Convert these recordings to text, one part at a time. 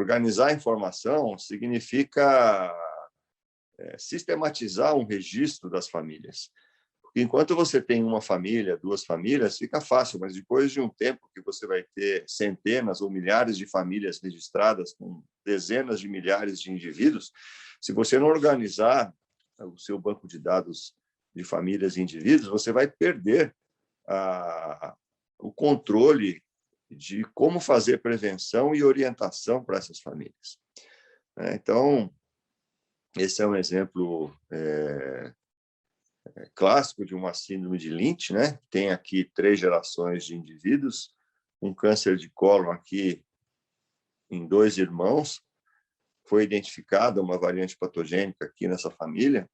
organizar a informação significa sistematizar um registro das famílias. Porque enquanto você tem uma família, duas famílias, fica fácil, mas depois de um tempo que você vai ter centenas ou milhares de famílias registradas com dezenas de milhares de indivíduos, se você não organizar o seu banco de dados de famílias e indivíduos, você vai perder o controle de como fazer prevenção e orientação para essas famílias. Então, esse é um exemplo clássico de uma síndrome de Lynch, né? Tem aqui 3 gerações de indivíduos, um câncer de cólon aqui em 2 irmãos, foi identificada uma variante patogênica aqui nessa família.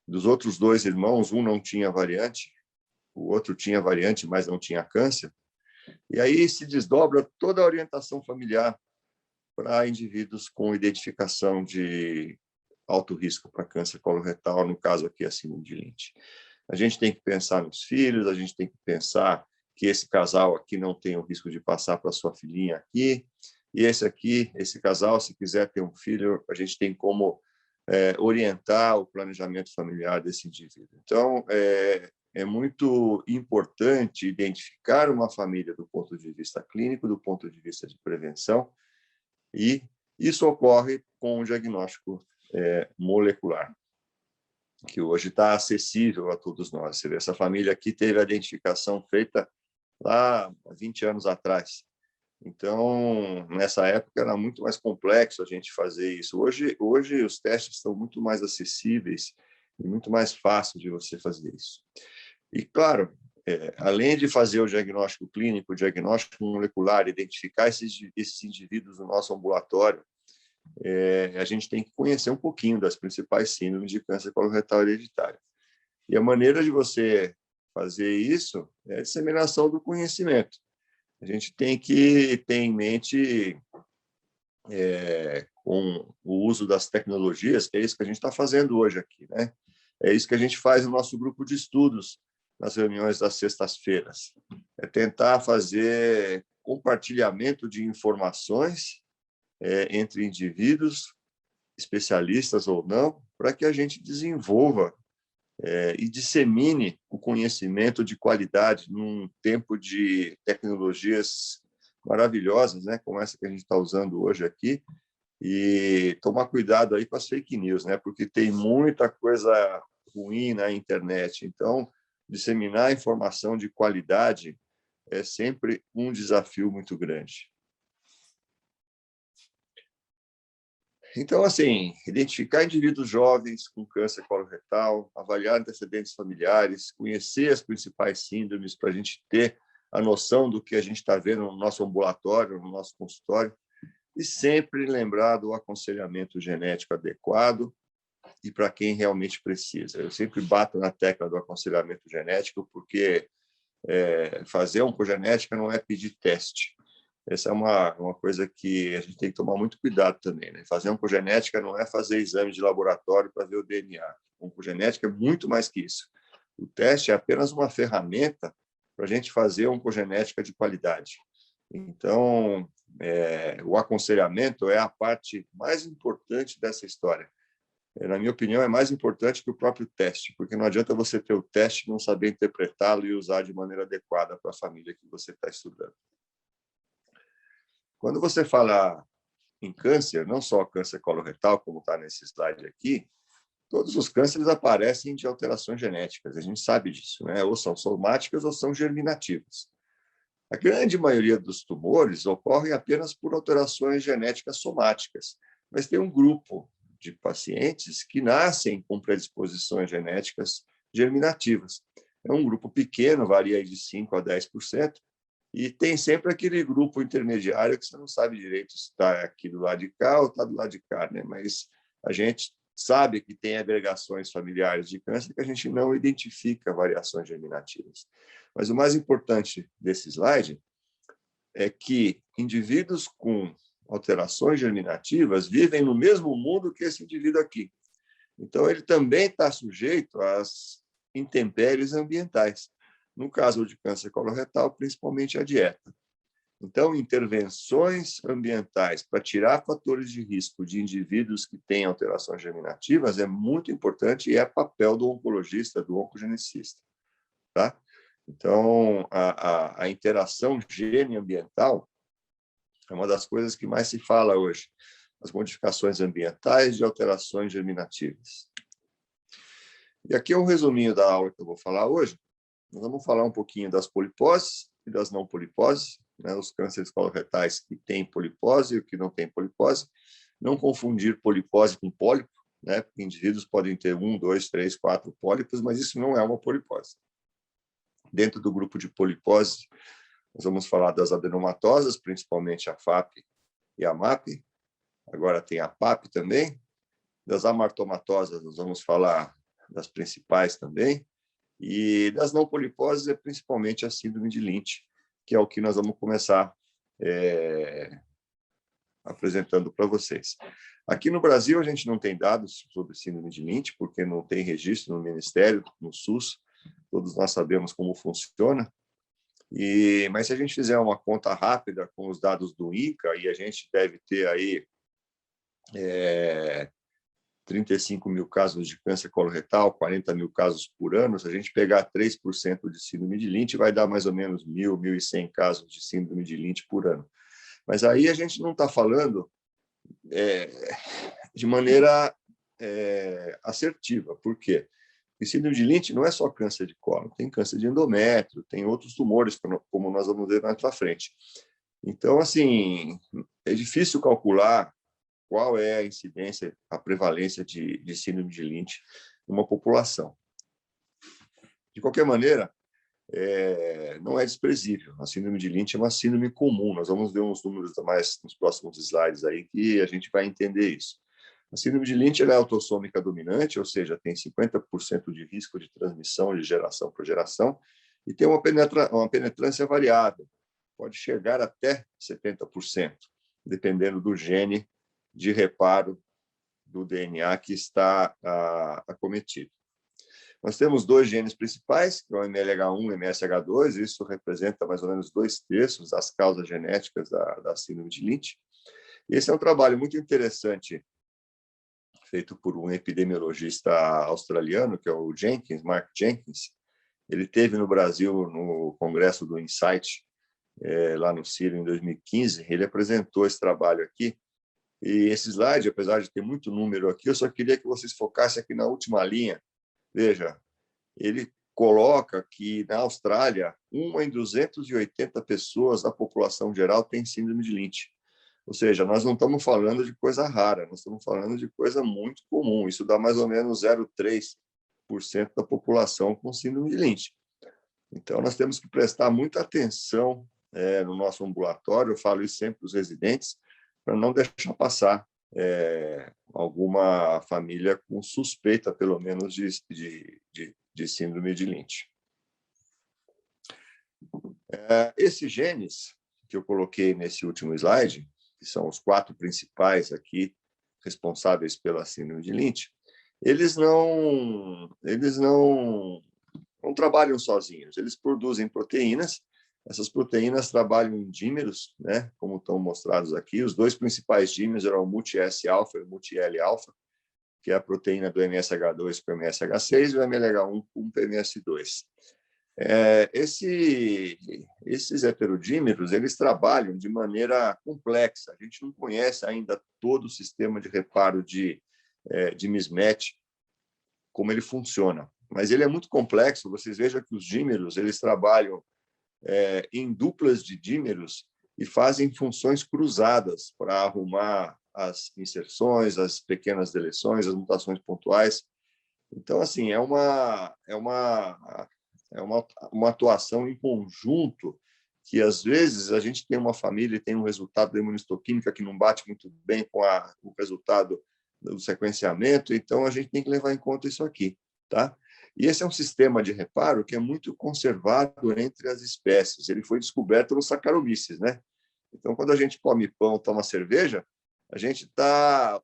Dos outros 2 irmãos, um não tinha variante, o outro tinha variante, mas não tinha câncer. E aí se desdobra toda a orientação familiar para indivíduos com identificação de alto risco para câncer coloretal, no caso aqui a síndrome de Lynch. A gente tem que pensar nos filhos, a gente tem que pensar que esse casal aqui não tem o risco de passar para sua filhinha aqui, e esse casal, se quiser ter um filho, a gente tem como orientar o planejamento familiar desse indivíduo. Então, é muito importante identificar uma família do ponto de vista clínico, do ponto de vista de prevenção, e isso ocorre com o diagnóstico molecular, que hoje está acessível a todos nós. Você vê, essa família aqui teve a identificação feita lá há 20 anos atrás. Então, nessa época, era muito mais complexo a gente fazer isso. Hoje os testes estão muito mais acessíveis e muito mais fácil de você fazer isso. E, claro, além de fazer o diagnóstico clínico, o diagnóstico molecular, identificar esses indivíduos no nosso ambulatório, a gente tem que conhecer um pouquinho das principais síndromes de câncer coloretal hereditário. E a maneira de você fazer isso é a disseminação do conhecimento. A gente tem que ter em mente, com o uso das tecnologias, que é isso que a gente está fazendo hoje aqui, né? É isso que a gente faz no nosso grupo de estudos, nas reuniões das sextas-feiras. É tentar fazer compartilhamento de informações entre indivíduos, especialistas ou não, para que a gente desenvolva e dissemine o conhecimento de qualidade num tempo de tecnologias maravilhosas, né, como essa que a gente está usando hoje aqui, e tomar cuidado aí com as fake news, né, porque tem muita coisa ruim na internet. Então, disseminar informação de qualidade é sempre um desafio muito grande. Então, assim, identificar indivíduos jovens com câncer coloretal, avaliar antecedentes familiares, conhecer as principais síndromes para a gente ter a noção do que a gente está vendo no nosso ambulatório, no nosso consultório, e sempre lembrar do aconselhamento genético adequado e para quem realmente precisa. Eu sempre bato na tecla do aconselhamento genético, porque fazer oncogenética não é pedir teste. Essa é uma coisa que a gente tem que tomar muito cuidado também, né? Fazer oncogenética não é fazer exame de laboratório para ver o DNA. Oncogenética é muito mais que isso. O teste é apenas uma ferramenta para a gente fazer oncogenética de qualidade. Então, o aconselhamento é a parte mais importante dessa história. Na minha opinião, é mais importante que o próprio teste, porque não adianta você ter o teste e não saber interpretá-lo e usar de maneira adequada para a família que você está estudando. Quando você fala em câncer, não só câncer coloretal, como está nesse slide aqui, todos os cânceres aparecem de alterações genéticas, a gente sabe disso, né? Ou são somáticas ou são germinativas. A grande maioria dos tumores ocorrem apenas por alterações genéticas somáticas, mas tem um grupo de pacientes que nascem com predisposições genéticas germinativas. É um grupo pequeno, varia de 5% a 10%, e tem sempre aquele grupo intermediário que você não sabe direito se está aqui do lado de cá ou está do lado de cá, né? Mas a gente sabe que tem agregações familiares de câncer que a gente não identifica variações germinativas. Mas o mais importante desse slide é que indivíduos com alterações germinativas vivem no mesmo mundo que esse indivíduo aqui. Então, ele também está sujeito às intempéries ambientais. No caso de câncer coloretal, principalmente a dieta. Então, intervenções ambientais para tirar fatores de risco de indivíduos que têm alterações germinativas é muito importante e é papel do oncologista, do oncogenicista, tá? Então, a interação gene-ambiental é uma das coisas que mais se fala hoje, as modificações ambientais de alterações germinativas. E aqui é um resuminho da aula que eu vou falar hoje. Nós vamos falar um pouquinho das poliposes e das não poliposes, né? Os cânceres coloretais que têm polipose e o que não tem polipose. Não confundir polipose com pólipo, né? Porque indivíduos podem ter 1, 2, 3, 4 pólipos, mas isso não é uma polipose. Dentro do grupo de polipose, nós vamos falar das adenomatosas, principalmente a FAP e a MAP. Agora tem a PAP também. Das amartomatosas, nós vamos falar das principais também. E das não poliposes é principalmente a síndrome de Lynch, que é o que nós vamos começar apresentando para vocês. Aqui no Brasil, a gente não tem dados sobre síndrome de Lynch, porque não tem registro no Ministério, no SUS. Todos nós sabemos como funciona. Mas se a gente fizer uma conta rápida com os dados do INCA, e a gente deve ter aí 35 mil casos de câncer coloretal, 40 mil casos por ano, se a gente pegar 3% de síndrome de Lynch, vai dar mais ou menos 1.000, 1.100 casos de síndrome de Lynch por ano. Mas aí a gente não está falando de maneira assertiva. Por quê? Porque síndrome de Lynch não é só câncer de cólon, tem câncer de endométrio, tem outros tumores, como nós vamos ver mais para frente. Então, assim, é difícil calcular qual é a incidência, a prevalência de síndrome de Lynch numa população. De qualquer maneira, não é desprezível. A síndrome de Lynch é uma síndrome comum. Nós vamos ver uns números mais nos próximos slides aí que a gente vai entender isso. A síndrome de Lynch é autossômica dominante, ou seja, tem 50% de risco de transmissão de geração por geração e tem uma penetrância variável. Pode chegar até 70%, dependendo do gene de reparo do DNA que está acometido. Nós temos 2 genes principais, que é o MLH1 e MSH2, isso representa mais ou menos 2/3 das causas genéticas da síndrome de Lynch. E esse é um trabalho muito interessante, feito por um epidemiologista australiano, que é o Mark Jenkins. Ele esteve no Brasil no congresso do Insight, lá no CIRO, em 2015. Ele apresentou esse trabalho aqui. E esse slide, apesar de ter muito número aqui, eu só queria que vocês focassem aqui na última linha. Veja, ele coloca que na Austrália, 1 em 280 pessoas da população geral tem síndrome de Lynch. Ou seja, nós não estamos falando de coisa rara, nós estamos falando de coisa muito comum. Isso dá mais ou menos 0,3% da população com síndrome de Lynch. Então, nós temos que prestar muita atenção no nosso ambulatório, eu falo isso sempre para os residentes, para não deixar passar alguma família com suspeita, pelo menos, de síndrome de Lynch. Esses genes que eu coloquei nesse último slide, que são os 4 principais aqui responsáveis pela síndrome de Lynch, eles não trabalham sozinhos, eles produzem proteínas. Essas proteínas trabalham em dímeros, né, como estão mostrados aqui. Os 2 principais dímeros eram o multi-S-alfa e o multi-L-alfa, que é a proteína do MSH2 com o MSH6 e o MLH1 com o PMS2. Esses heterodímeros, eles trabalham de maneira complexa. A gente não conhece ainda todo o sistema de reparo de mismatch, como ele funciona. Mas ele é muito complexo. Vocês vejam que os dímeros, eles trabalham em duplas de dímeros e fazem funções cruzadas para arrumar as inserções, as pequenas deleções, as mutações pontuais. Então, assim, é uma atuação em conjunto que, às vezes, a gente tem uma família e tem um resultado da imunistoquímica que não bate muito bem com o resultado do sequenciamento, então a gente tem que levar em conta isso aqui, tá? E esse é um sistema de reparo que é muito conservado entre as espécies. Ele foi descoberto no Saccharomyces, né? Então, quando a gente come pão, toma cerveja, a gente está...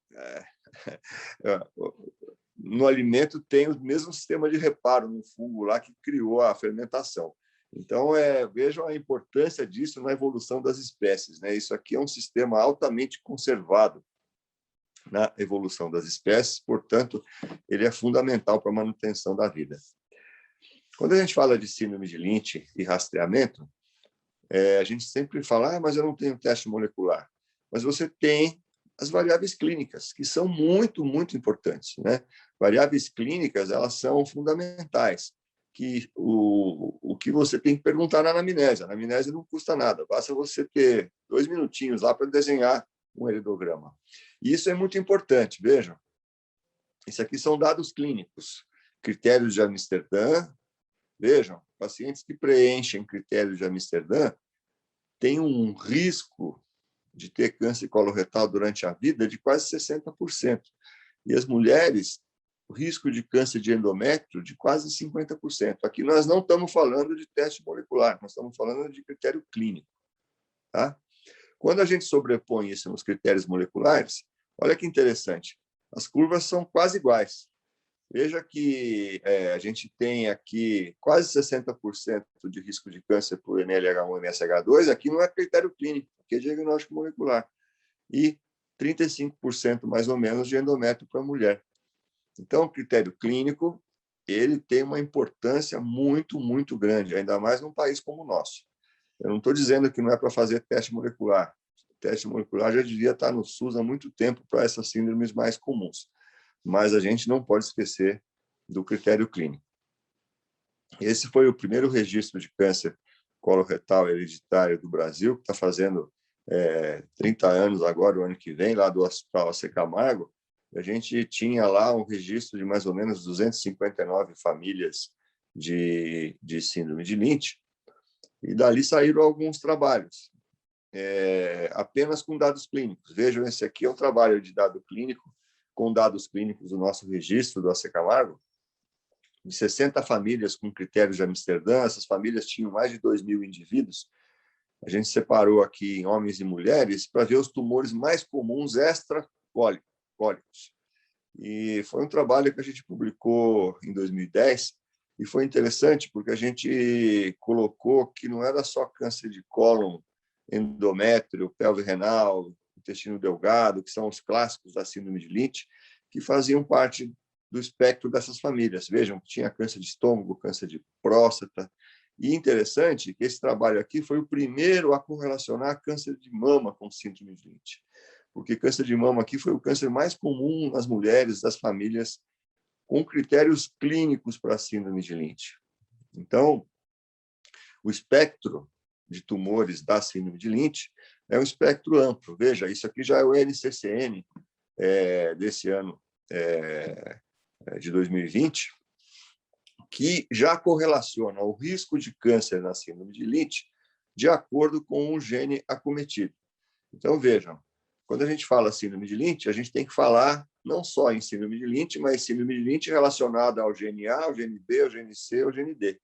no alimento tem o mesmo sistema de reparo no fungo lá que criou a fermentação. Então, vejam a importância disso na evolução das espécies, né? Isso aqui é um sistema altamente conservado na evolução das espécies, portanto, ele é fundamental para a manutenção da vida. Quando a gente fala de síndrome de Lynch e rastreamento, a gente sempre fala, mas eu não tenho teste molecular. Mas você tem as variáveis clínicas, que são muito, muito importantes, né? Variáveis clínicas, elas são fundamentais, que o que você tem que perguntar na anamnese. A anamnese não custa nada, basta você ter 2 minutinhos lá para desenhar um heredograma. E isso é muito importante, vejam. Isso aqui são dados clínicos, critérios de Amsterdã. Vejam, pacientes que preenchem critérios de Amsterdã têm um risco de ter câncer coloretal durante a vida de quase 60%. E as mulheres, o risco de câncer de endométrio de quase 50%. Aqui nós não estamos falando de teste molecular, nós estamos falando de critério clínico. Tá? Quando a gente sobrepõe isso nos critérios moleculares, olha que interessante, as curvas são quase iguais. Veja que a gente tem aqui quase 60% de risco de câncer por MLH1 e MSH2, aqui não é critério clínico, aqui é diagnóstico molecular. E 35% mais ou menos de endométrio para a mulher. Então, o critério clínico, ele tem uma importância muito, muito grande, ainda mais num país como o nosso. Eu não estou dizendo que não é para fazer teste molecular. O teste molecular já devia estar no SUS há muito tempo para essas síndromes mais comuns. Mas a gente não pode esquecer do critério clínico. Esse foi o primeiro registro de câncer coloretal hereditário do Brasil, que está fazendo 30 anos agora, o ano que vem, lá do Hospital AC Camargo. A gente tinha lá um registro de mais ou menos 259 famílias de síndrome de Lynch, e dali saíram alguns trabalhos, apenas com dados clínicos. Vejam, esse aqui é um trabalho de dado clínico, com dados clínicos do nosso registro do AC Camargo, de 60 famílias com critérios de Amsterdã. Essas famílias tinham mais de 2.000 indivíduos. A gente separou aqui em homens e mulheres para ver os tumores mais comuns extracólicos. E foi um trabalho que a gente publicou em 2010, e foi interessante porque a gente colocou que não era só câncer de cólon, endométrio, pelve renal, intestino delgado, que são os clássicos da síndrome de Lynch, que faziam parte do espectro dessas famílias. Vejam, tinha câncer de estômago, câncer de próstata. E interessante que esse trabalho aqui foi o primeiro a correlacionar câncer de mama com síndrome de Lynch, porque câncer de mama aqui foi o câncer mais comum nas mulheres das famílias com critérios clínicos para a síndrome de Lynch. Então, o espectro de tumores da síndrome de Lynch é um espectro amplo. Veja, isso aqui já é o NCCN desse ano de 2020, que já correlaciona o risco de câncer na síndrome de Lynch de acordo com o gene acometido. Então, vejam, quando a gente fala síndrome de Lynch, a gente tem que falar não só em síndrome de Lynch, mas síndrome de Lynch relacionada ao gene A, ao gene B, ao gene C, ao gene D.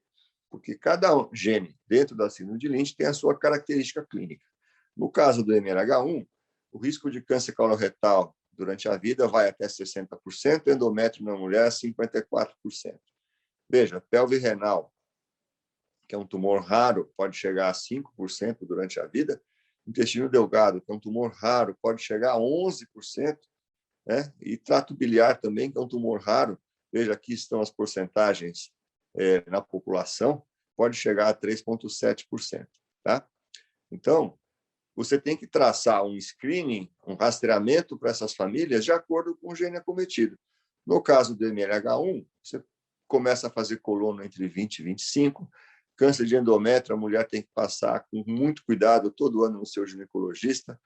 Porque cada gene dentro da síndrome de Lynch tem a sua característica clínica. No caso do MLH1, o risco de câncer coloretal durante a vida vai até 60%, endométrio na mulher 54%. Veja, pelve renal, que é um tumor raro, pode chegar a 5% durante a vida. Intestino delgado, que é um tumor raro, pode chegar a 11%, né? E trato biliar também, que é um tumor raro. Veja, aqui estão as porcentagens na população, pode chegar a 3,7%. Tá? Então, você tem que traçar um screening, um rastreamento para essas famílias de acordo com o gene acometido. No caso do MLH1, você começa a fazer coluna entre 20 e 25. Câncer de endométrio, a mulher tem que passar com muito cuidado todo ano no seu ginecologista.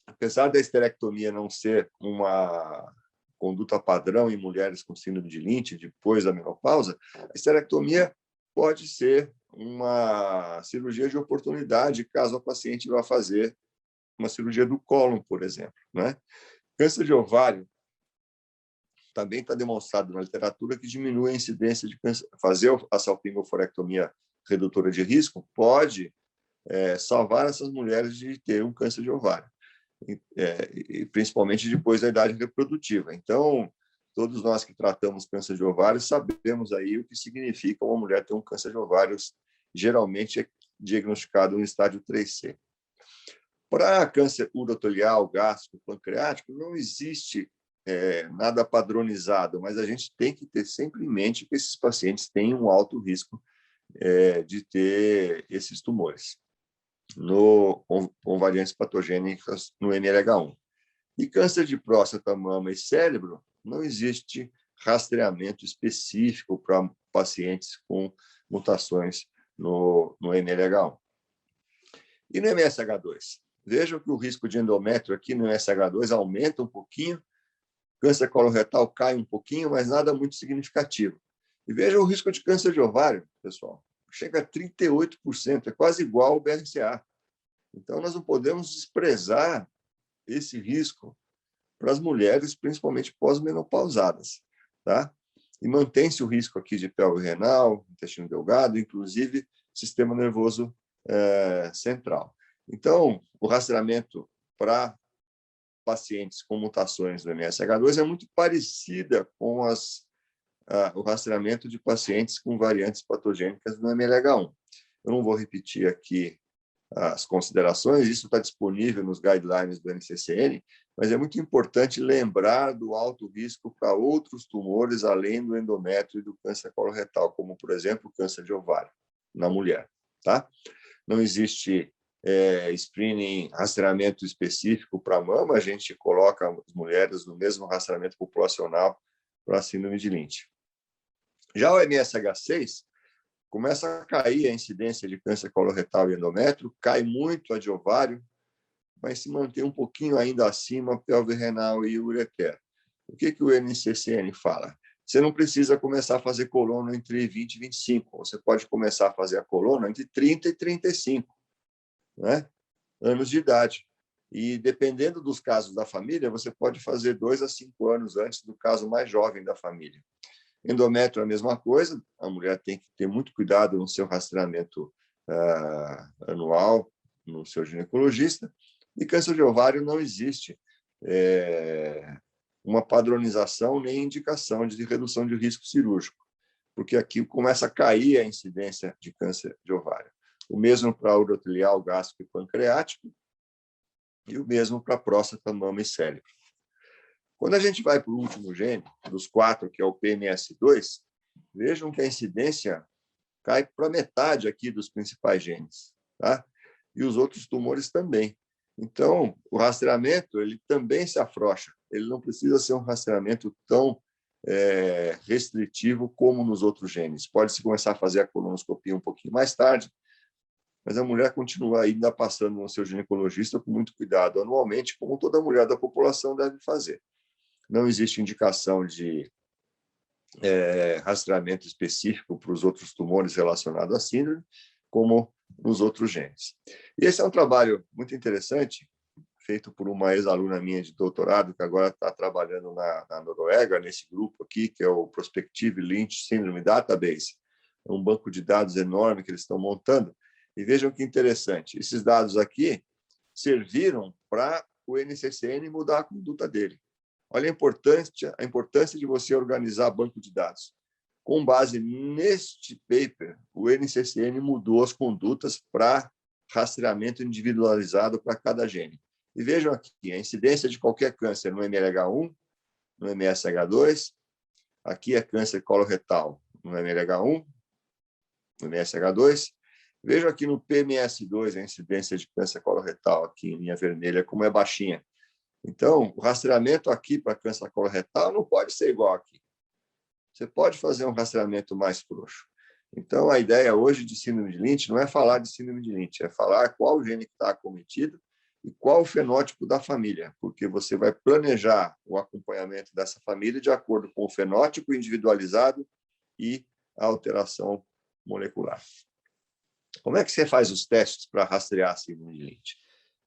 Apesar da esterectomia não ser uma conduta padrão em mulheres com síndrome de Lynch depois da menopausa, a esterectomia pode ser uma cirurgia de oportunidade caso a paciente vá fazer uma cirurgia do cólon, por exemplo, né? Câncer de ovário também está demonstrado na literatura que diminui a incidência de câncer. Fazer a salpingoforectomia redutora de risco pode salvar essas mulheres de ter um câncer de ovário, e principalmente depois da idade reprodutiva. Então, todos nós que tratamos câncer de ovário sabemos aí o que significa uma mulher ter um câncer de ovários, geralmente é diagnosticado no estágio 3C. Para câncer urotelial, gástrico, pancreático, não existe nada padronizado, mas a gente tem que ter sempre em mente que esses pacientes têm um alto risco de ter esses tumores com variantes patogênicas no MLH1. E câncer de próstata, mama e cérebro, não existe rastreamento específico para pacientes com mutações no MLH1. E no MSH2? Vejam que o risco de endométrio aqui no MSH2 aumenta um pouquinho, câncer coloretal cai um pouquinho, mas nada muito significativo. E vejam o risco de câncer de ovário, pessoal, chega a 38%, é quase igual ao BRCA. Então, nós não podemos desprezar esse risco para as mulheres, principalmente pós-menopausadas, tá? E mantém-se o risco aqui de pelve renal, intestino delgado, inclusive sistema nervoso central. Então, o rastreamento para pacientes com mutações do MSH2 é muito parecida com o rastreamento de pacientes com variantes patogênicas do MLH1. Eu não vou repetir aqui as considerações, isso está disponível nos guidelines do NCCN, mas é muito importante lembrar do alto risco para outros tumores, além do endométrio e do câncer coloretal, como, por exemplo, o câncer de ovário na mulher. Tá? Não existe screening, rastreamento específico para mama, a gente coloca as mulheres no mesmo rastreamento populacional para a síndrome de Lynch. Já o MSH6, começa a cair a incidência de câncer coloretal e endométrio, cai muito a de ovário, mas se mantém um pouquinho ainda acima pelve renal e ureter. O que o NCCN fala? Você não precisa começar a fazer coluna entre 20 e 25, você pode começar a fazer a coluna entre 30 e 35, né? Anos de idade. E, dependendo dos casos da família, você pode fazer 2 a 5 anos antes do caso mais jovem da família. Endométrio é a mesma coisa, a mulher tem que ter muito cuidado no seu rastreamento anual, no seu ginecologista. E câncer de ovário não existe uma padronização nem indicação de redução de risco cirúrgico, porque aqui começa a cair a incidência de câncer de ovário. O mesmo para urotelial, gástrico e pancreático, e o mesmo para próstata, mama e cérebro. Quando a gente vai para o último gene, dos 4, que é o PMS2, vejam que a incidência cai para metade aqui dos principais genes, tá? E os outros tumores também. Então, o rastreamento ele também se afrouxa. Ele não precisa ser um rastreamento tão restritivo como nos outros genes. Pode-se começar a fazer a colonoscopia um pouquinho mais tarde, mas a mulher continua ainda passando no seu ginecologista com muito cuidado anualmente, como toda mulher da população deve fazer. Não existe indicação de rastreamento específico para os outros tumores relacionados à síndrome, como nos outros genes. E esse é um trabalho muito interessante, feito por uma ex-aluna minha de doutorado, que agora está trabalhando na Noruega, nesse grupo aqui, que é o Prospective Lynch Syndrome Database. É um banco de dados enorme que eles estão montando. E vejam que interessante, esses dados aqui serviram para o NCCN mudar a conduta dele. Olha a importância de você organizar banco de dados. Com base neste paper, o NCCN mudou as condutas para rastreamento individualizado para cada gene. E vejam aqui, a incidência de qualquer câncer no MLH1, no MSH2, aqui é câncer coloretal no MLH1, no MSH2. Vejam aqui no PMS2 a incidência de câncer coloretal, aqui em linha vermelha, como é baixinha. Então, o rastreamento aqui para câncer coloretal não pode ser igual aqui. Você pode fazer um rastreamento mais frouxo. Então, a ideia hoje de síndrome de Lynch não é falar de síndrome de Lynch, é falar qual gene que está acometido e qual o fenótipo da família, porque você vai planejar o acompanhamento dessa família de acordo com o fenótipo individualizado e a alteração molecular. Como é que você faz os testes para rastrear a síndrome de Lynch?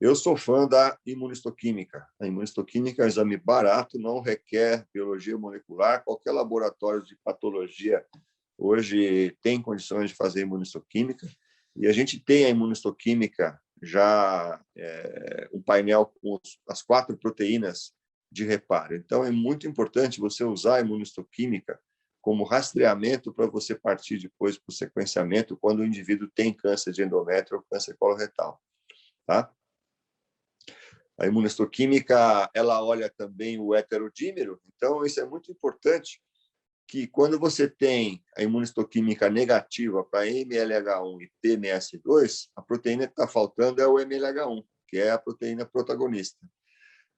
Eu sou fã da imunistoquímica. A imunistoquímica é um exame barato, não requer biologia molecular. Qualquer laboratório de patologia hoje tem condições de fazer imunistoquímica. E a gente tem a imunistoquímica já um painel com as 4 proteínas de reparo. Então, é muito importante você usar a imunistoquímica como rastreamento para você partir depois para o sequenciamento quando o indivíduo tem câncer de endométrio ou câncer coloretal. Tá? A imunistoquímica, ela olha também o heterodímero, então isso é muito importante, que quando você tem a imunistoquímica negativa para MLH1 e PMS2, a proteína que está faltando é o MLH1, que é a proteína protagonista.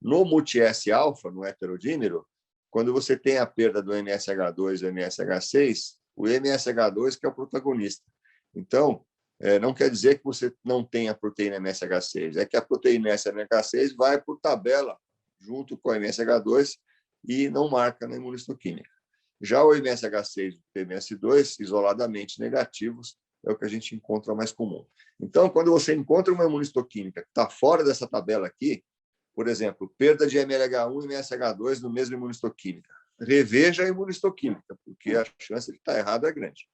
No multi-S-alfa, no heterodímero, quando você tem a perda do MSH2 e MSH6, o MSH2 que é o protagonista. Então, não quer dizer que você não tenha a proteína MSH6, é que a proteína MSH6 vai por tabela junto com a MSH2 e não marca na imunistoquímica. Já o MSH6 e o PMS2, isoladamente negativos, é o que a gente encontra mais comum. Então, quando você encontra uma imunistoquímica que está fora dessa tabela aqui, por exemplo, perda de MLH1 e MSH2 no mesmo imunistoquímica, reveja a imunistoquímica, porque a chance de estar errado é grande.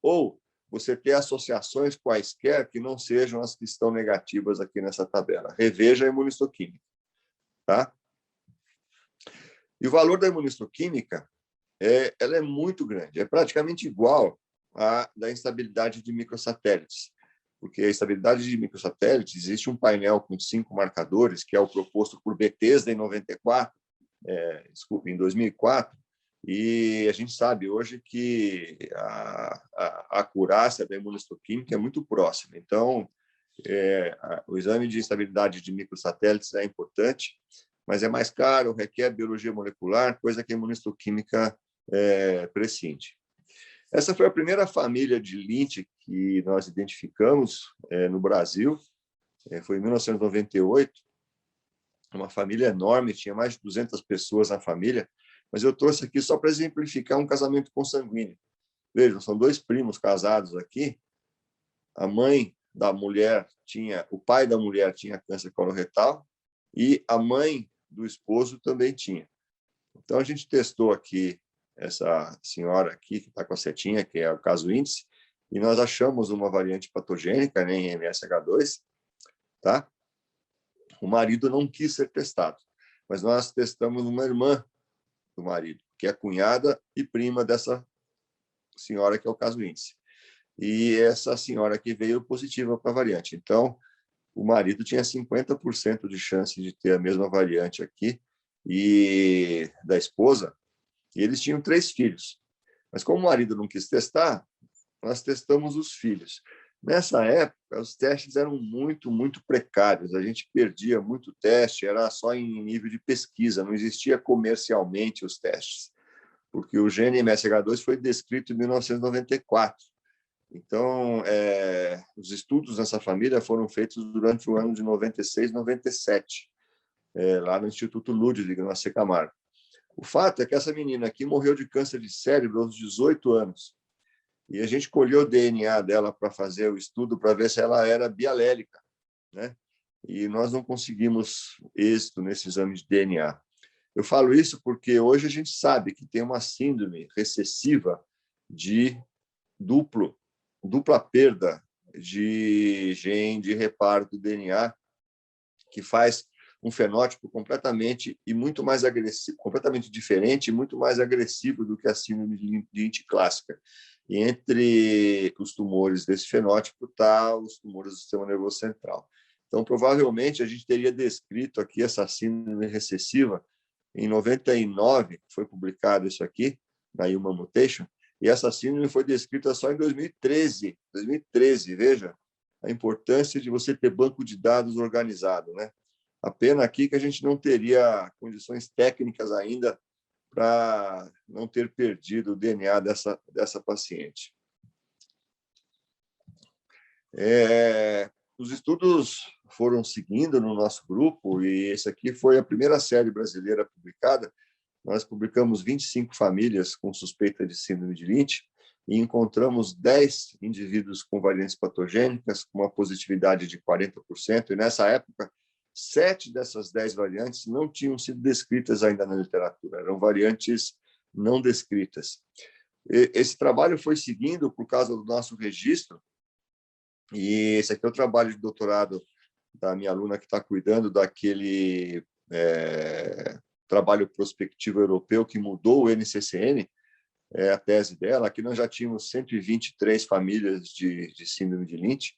Ou você ter associações quaisquer que não sejam as que estão negativas aqui nessa tabela. Reveja a imunistoquímica. Tá? E o valor da imunistoquímica ela é muito grande, é praticamente igual à da instabilidade de microsatélites, porque a estabilidade de microsatélites, existe um painel com 5 marcadores, que é o proposto por Bethesda em 2004, e a gente sabe hoje que a acurácia da imunistoquímica é muito próxima. Então, o exame de estabilidade de microsatélites é importante, mas é mais caro, requer biologia molecular, coisa que a imunistoquímica prescinde. Essa foi a primeira família de Lynch que nós identificamos no Brasil, foi em 1998, uma família enorme, tinha mais de 200 pessoas na família, mas eu trouxe aqui só para exemplificar um casamento consanguíneo. Vejam, são 2 primos casados aqui, a mãe da mulher o pai da mulher tinha câncer coloretal e a mãe do esposo também tinha. Então, a gente testou aqui essa senhora aqui, que está com a setinha, que é o caso índice, e nós achamos uma variante patogênica, né, em MSH2, tá? O marido não quis ser testado, mas nós testamos uma irmã do marido, que é cunhada e prima dessa senhora, que é o caso índice. E essa senhora aqui veio positiva para a variante. Então, o marido tinha 50% de chance de ter a mesma variante aqui, e da esposa, e eles tinham 3 filhos. Mas como o marido não quis testar, nós testamos os filhos. Nessa época, os testes eram muito, muito precários. A gente perdia muito teste, era só em nível de pesquisa, não existia comercialmente os testes, porque o gene MSH2 foi descrito em 1994. Então, os estudos nessa família foram feitos durante o ano de 96, 97, lá no Instituto Ludwig, na Camargo. O fato é que essa menina aqui morreu de câncer de cérebro aos 18 anos. E a gente colheu o DNA dela para fazer o estudo, para ver se ela era bialélica, né? E nós não conseguimos êxito nesse exame de DNA. Eu falo isso porque hoje a gente sabe que tem uma síndrome recessiva de dupla perda de gene de reparo do DNA, que faz um fenótipo completamente e muito mais agressivo, completamente diferente e muito mais agressivo do que a síndrome de Lynch clássica. E entre os tumores desse fenótipo está os tumores do sistema nervoso central. Então, provavelmente, a gente teria descrito aqui essa síndrome recessiva em 99, foi publicado isso aqui, na Human Mutation, e essa síndrome foi descrita só em 2013. 2013, veja a importância de você ter banco de dados organizado, né? A pena aqui que a gente não teria condições técnicas ainda para não ter perdido o DNA dessa paciente. Os estudos foram seguindo no nosso grupo, e esse aqui foi a primeira série brasileira publicada. Nós publicamos 25 famílias com suspeita de síndrome de Lynch e encontramos 10 indivíduos com variantes patogênicas, com uma positividade de 40%, e nessa época, 7 dessas 10 variantes não tinham sido descritas ainda na literatura, eram variantes não descritas. Esse trabalho foi seguindo por causa do nosso registro, e esse aqui é o trabalho de doutorado da minha aluna que está cuidando daquele trabalho prospectivo europeu que mudou o NCCN, a tese dela. Aqui nós já tínhamos 123 famílias de síndrome de Lynch,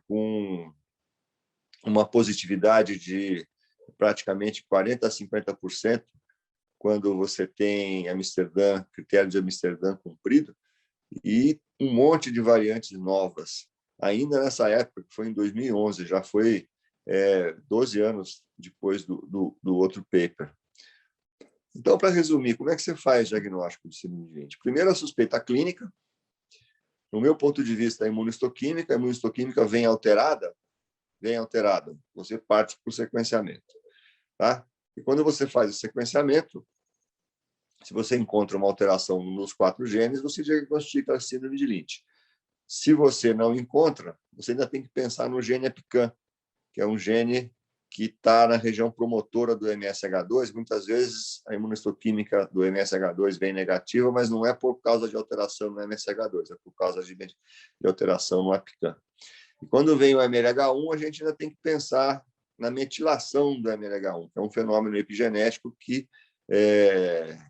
com uma positividade de praticamente 40% a 50% quando você tem Amsterdã, critério de Amsterdã cumprido, e um monte de variantes novas. Ainda nessa época, que foi em 2011, já foi 12 anos depois do outro paper. Então, para resumir, como é que você faz diagnóstico de síndrome de Lynch? Primeiro, a suspeita clínica. No meu ponto de vista, a imunistoquímica vem alterada, você parte para o sequenciamento. Tá? E quando você faz o sequenciamento, se você encontra uma alteração nos 4 genes, você diagnostica a síndrome de Lynch. Se você não encontra, você ainda tem que pensar no gene EPCAM, que é um gene que está na região promotora do MSH2. Muitas vezes a imunistoquímica do MSH2 vem negativa, mas não é por causa de alteração no MSH2, é por causa de alteração no EPCAM. E quando vem o MLH1, a gente ainda tem que pensar na metilação do MLH1, que é um fenômeno epigenético que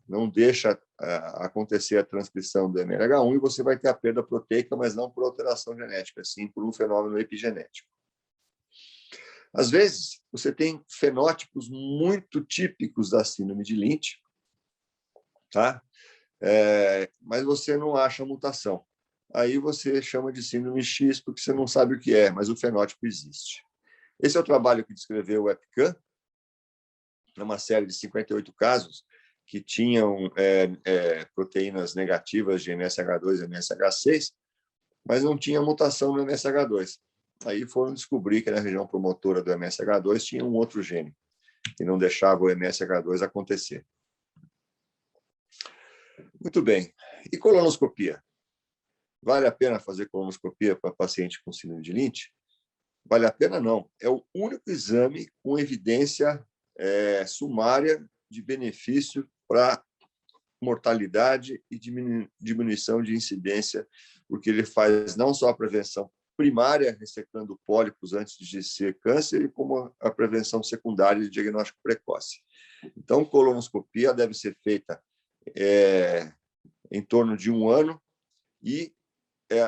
não deixa acontecer a transcrição do MLH1 e você vai ter a perda proteica, mas não por alteração genética, sim por um fenômeno epigenético. Às vezes, você tem fenótipos muito típicos da síndrome de Lynch, tá? Mas você não acha mutação. Aí você chama de síndrome X porque você não sabe o que é, mas o fenótipo existe. Esse é o trabalho que descreveu o EPCAM, uma série de 58 casos que tinham proteínas negativas de MSH2 e MSH6, mas não tinha mutação no MSH2. Aí foram descobrir que na região promotora do MSH2 tinha um outro gene que não deixava o MSH2 acontecer. Muito bem. E colonoscopia? Vale a pena fazer colonoscopia para paciente com síndrome de Lynch? Vale a pena não. É o único exame com evidência sumária de benefício para mortalidade e diminuição de incidência, porque ele faz não só a prevenção primária, ressecando pólipos antes de ser câncer, como a prevenção secundária de diagnóstico precoce. Então, colonoscopia deve ser feita em torno de 1 ano e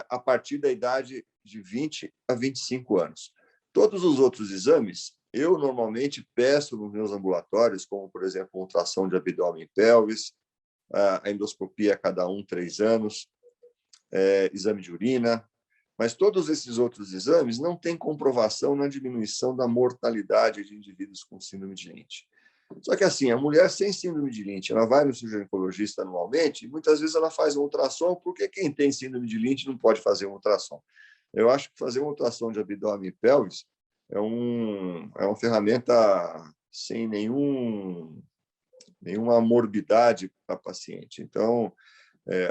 a partir da idade de 20 a 25 anos. Todos os outros exames, eu normalmente peço nos meus ambulatórios, como, por exemplo, ultrassom de abdômen e pelvis, a endoscopia a cada 3 anos, exame de urina, mas todos esses outros exames não têm comprovação na diminuição da mortalidade de indivíduos com síndrome de Lynch. Só que, assim, a mulher sem síndrome de Lynch, ela vai no ginecologista anualmente e muitas vezes ela faz um ultrassom, porque quem tem síndrome de Lynch não pode fazer um ultrassom. Eu acho que fazer um ultrassom de abdômen e pelvis é uma ferramenta sem nenhuma morbidade para a paciente. Então,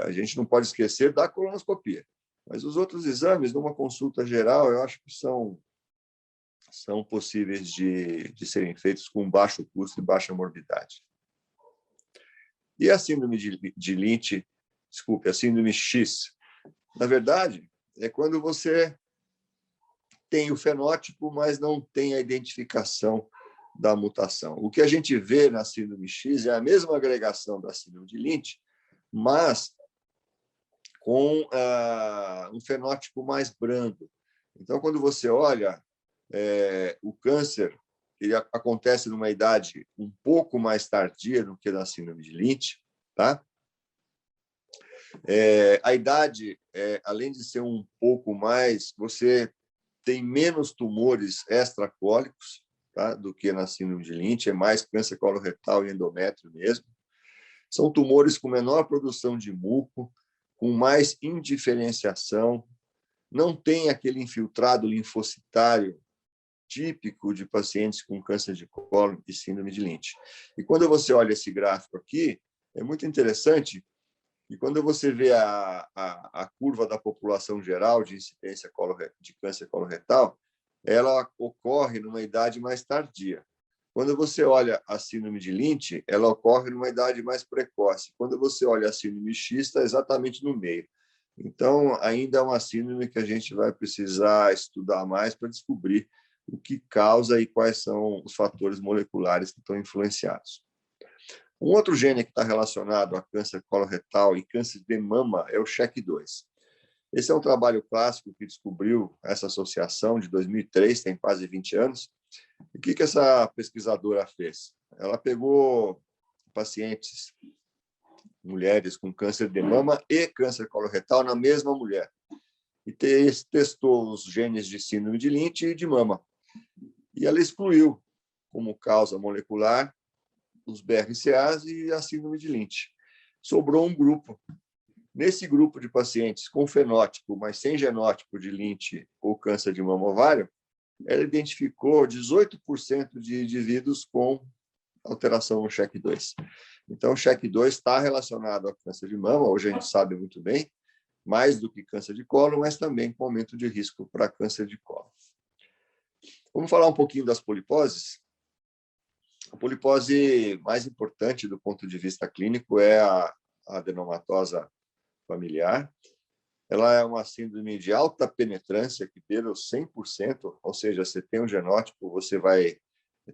a gente não pode esquecer da colonoscopia. Mas os outros exames, numa consulta geral, eu acho que são possíveis de serem feitos com baixo custo e baixa morbidade. E a síndrome de Lynch, desculpe, a síndrome X, na verdade, é quando você tem o fenótipo, mas não tem a identificação da mutação. O que a gente vê na síndrome X é a mesma agregação da síndrome de Lynch, mas com um fenótipo mais brando. Então, quando você olha, o câncer ele acontece numa idade um pouco mais tardia do que na síndrome de Lynch, tá? A idade, além de ser um pouco mais, você tem menos tumores extracólicos, tá? Do que na síndrome de Lynch, é mais câncer coloretal e endométrio mesmo. São tumores com menor produção de muco, com mais indiferenciação, não tem aquele infiltrado linfocitário típico de pacientes com câncer de colo e síndrome de Lynch. E quando você olha esse gráfico aqui, é muito interessante, e quando você vê a curva da população geral de incidência de câncer coloretal, ela ocorre numa idade mais tardia. Quando você olha a síndrome de Lynch, ela ocorre numa idade mais precoce. Quando você olha a síndrome X, está exatamente no meio. Então, ainda é uma síndrome que a gente vai precisar estudar mais para descobrir o que causa e quais são os fatores moleculares que estão influenciados. Um outro gene que está relacionado a câncer coloretal e câncer de mama é o SHEC2. Esse é um trabalho clássico que descobriu essa associação de 2003, tem quase 20 anos. E o que essa pesquisadora fez? Ela pegou pacientes, mulheres com câncer de mama e câncer coloretal na mesma mulher e testou os genes de síndrome de Lynch e de mama. E ela excluiu como causa molecular os BRCAs e a síndrome de Lynch. Sobrou um grupo. Nesse grupo de pacientes com fenótipo, mas sem genótipo de Lynch ou câncer de mama ovário, ela identificou 18% de indivíduos com alteração no SHEC2. Então, o SHEC2 está relacionado a câncer de mama, hoje a gente sabe muito bem, mais do que câncer de colo, mas também com aumento de risco para câncer de colo. Vamos falar um pouquinho das poliposes? A polipose mais importante do ponto de vista clínico é a adenomatosa familiar. Ela é uma síndrome de alta penetrância que beira os 100%, ou seja, você tem um genótipo, você vai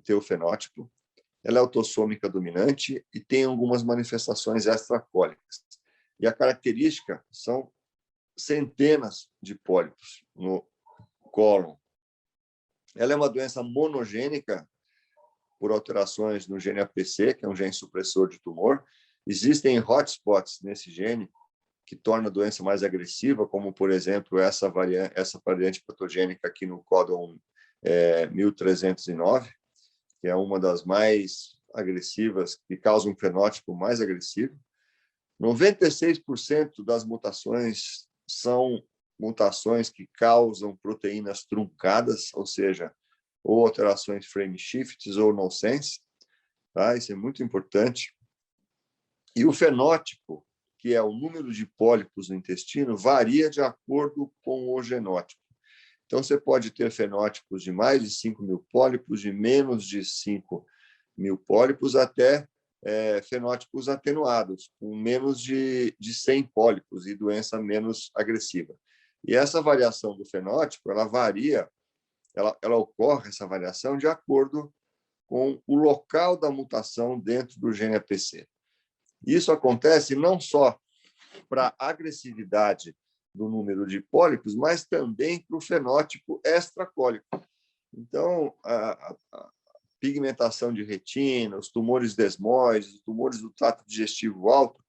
ter o fenótipo. Ela é autossômica dominante e tem algumas manifestações extracólicas. E a característica são centenas de pólipos no cólon. Ela é uma doença monogênica por alterações no gene APC, que é um gene supressor de tumor. Existem hotspots nesse gene que torna a doença mais agressiva, como, por exemplo, essa variante patogênica aqui no códon 1309, que é uma das mais agressivas, que causa um fenótipo mais agressivo. 96% das mutações são mutações que causam proteínas truncadas, ou seja, ou alterações frame shifts ou nonsense, tá? Isso é muito importante. E o fenótipo, que é o número de pólipos no intestino, varia de acordo com o genótipo. Então, você pode ter fenótipos de mais de 5.000 pólipos, de menos de 5.000 pólipos, até fenótipos atenuados, com menos de 100 pólipos e doença menos agressiva. E essa variação do fenótipo, ela varia, ela ocorre, essa variação, de acordo com o local da mutação dentro do gene APC. Isso acontece não só para a agressividade do número de pólipos, mas também para o fenótipo extracólico. Então, a pigmentação de retina, os tumores desmoides, os tumores do trato digestivo alto,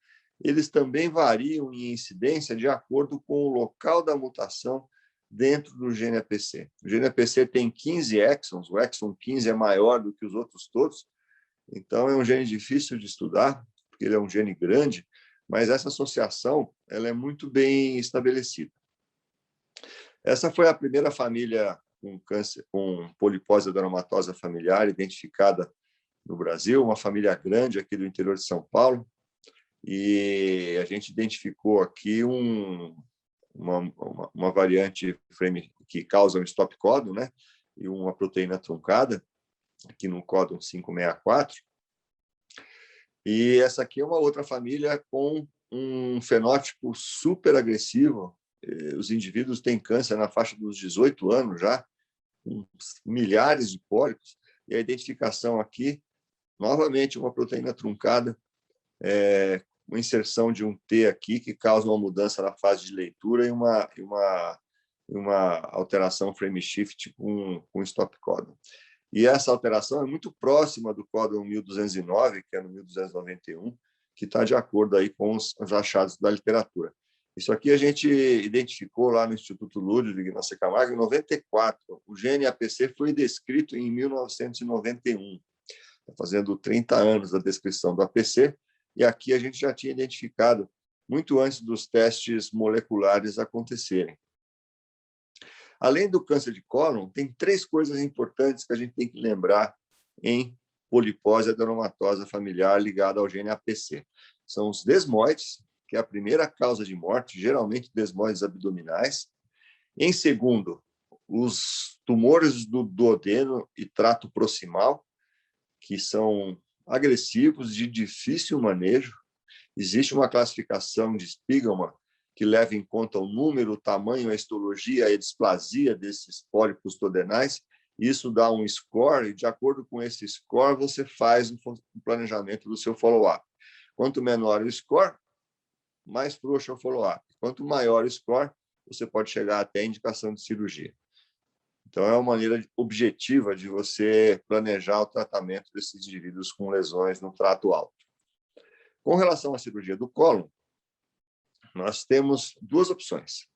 eles também variam em incidência de acordo com o local da mutação dentro do gene APC. O gene APC tem 15 exons, o exon 15 é maior do que os outros todos, então é um gene difícil de estudar, porque ele é um gene grande, mas essa associação ela é muito bem estabelecida. Essa foi a primeira família com câncer, com polipose adenomatosa familiar identificada no Brasil, uma família grande aqui do interior de São Paulo, e a gente identificou aqui uma variante frame que causa um stop códon, né? E uma proteína truncada, aqui no códon 564. E essa aqui é uma outra família com um fenótipo super agressivo. Os indivíduos têm câncer na faixa dos 18 anos já, com milhares de pólipos, e a identificação aqui, novamente, uma proteína truncada, uma inserção de um T aqui que causa uma mudança na fase de leitura e uma alteração frame shift com stop códon. E essa alteração é muito próxima do códon 1209, que é no 1291, que está de acordo aí com os achados da literatura. Isso aqui a gente identificou lá no Instituto Ludwig, na Camargo, em 94. O gene APC foi descrito em 1991, fazendo 30 anos da descrição do APC, e aqui a gente já tinha identificado muito antes dos testes moleculares acontecerem. Além do câncer de cólon, tem 3 coisas importantes que a gente tem que lembrar em polipose adenomatosa familiar ligada ao gene APC. São os desmoides, que é a primeira causa de morte, geralmente desmoides abdominais. Em segundo, os tumores do duodeno e trato proximal, que são agressivos, de difícil manejo. Existe uma classificação de Spiegelman que leva em conta o número, o tamanho, a histologia, a displasia desses pólipos duodenais, Isso dá um score, e de acordo com esse score, você faz o planejamento do seu follow-up. Quanto menor o score, mais frouxo é o follow-up. Quanto maior o score, você pode chegar até a indicação de cirurgia. Então, é uma maneira objetiva de você planejar o tratamento desses indivíduos com lesões no trato alto. Com relação à cirurgia do cólon, nós temos duas opções.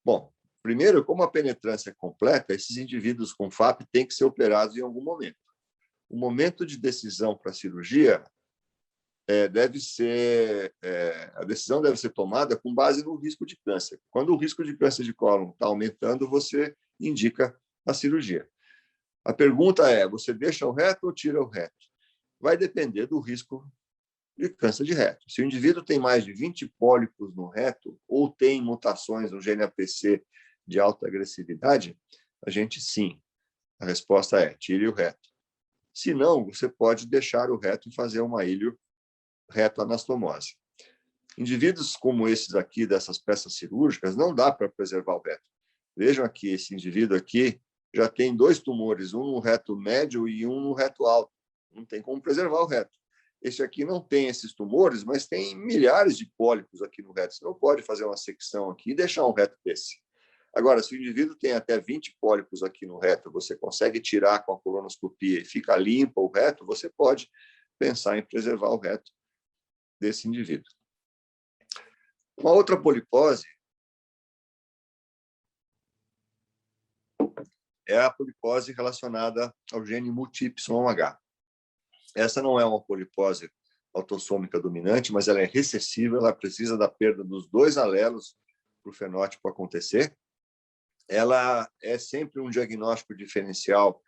Bom, primeiro, como a penetrância é completa, esses indivíduos com FAP têm que ser operados em algum momento. O momento de decisão para a cirurgia a decisão deve ser tomada com base no risco de câncer. Quando o risco de câncer de cólon está aumentando, você indica a cirurgia. A pergunta é, você deixa o reto ou tira o reto? Vai depender do risco de câncer de reto. Se o indivíduo tem mais de 20 pólipos no reto ou tem mutações no gene APC de alta agressividade, a gente sim. A resposta é, tire o reto. Se não, você pode deixar o reto e fazer uma ilio-reto-anastomose. Indivíduos como esses aqui, dessas peças cirúrgicas, não dá para preservar o reto. Vejam aqui, esse indivíduo aqui já tem 2 tumores, um no reto médio e um no reto alto. Não tem como preservar o reto. Esse aqui não tem esses tumores, mas tem milhares de pólipos aqui no reto. Você não pode fazer uma secção aqui e deixar um reto desse. Agora, se o indivíduo tem até 20 pólipos aqui no reto, você consegue tirar com a colonoscopia e fica limpo o reto, você pode pensar em preservar o reto desse indivíduo. Uma outra polipose é a polipose relacionada ao gene MUT-YH. Essa não é uma polipose autossômica dominante, mas ela é recessiva, ela precisa da perda dos 2 alelos para o fenótipo acontecer. Ela é sempre um diagnóstico diferencial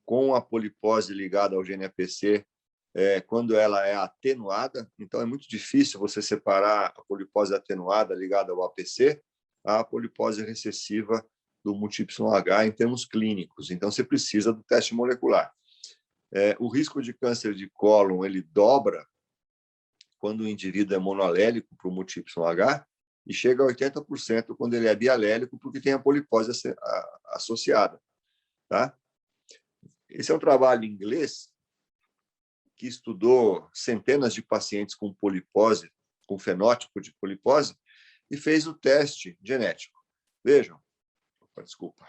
com a polipose ligada ao gene APC, quando ela é atenuada. Então, é muito difícil você separar a polipose atenuada ligada ao APC à polipose recessiva do MUT-YH em termos clínicos. Então, você precisa do teste molecular. O risco de câncer de cólon ele dobra quando o indivíduo é monoalélico para o MUT-YH e chega a 80% quando ele é bialélico, porque tem a polipose associada. Tá? Esse é um trabalho em inglês que estudou centenas de pacientes com polipose, com fenótipo de polipose, e fez o teste genético. Vejam, desculpa,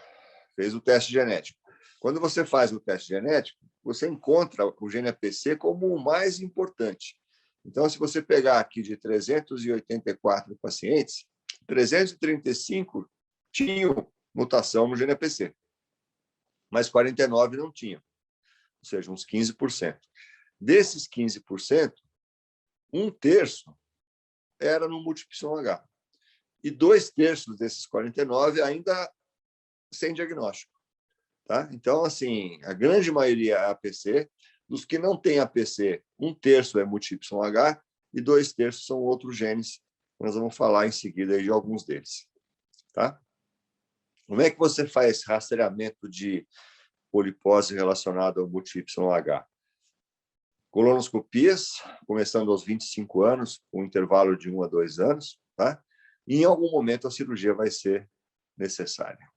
fez o teste genético. Quando você faz o teste genético, você encontra o gene APC como o mais importante. Então, se você pegar aqui de 384 pacientes, 335 tinham mutação no gene APC, mas 49 não tinham, ou seja, uns 15%. Desses 15%, 1/3 era no MUT-YH. E 2/3 desses 49 ainda sem diagnóstico. Tá? Então, assim, a grande maioria é APC. Dos que não têm APC, 1/3 é MUT-YH e 2/3 são outros genes. Nós vamos falar em seguida aí de alguns deles. Tá? Como é que você faz rastreamento de polipose relacionada ao MUT-YH? Colonoscopias, começando aos 25 anos, com um intervalo de 1 a 2 anos. Tá? E, em algum momento, a cirurgia vai ser necessária.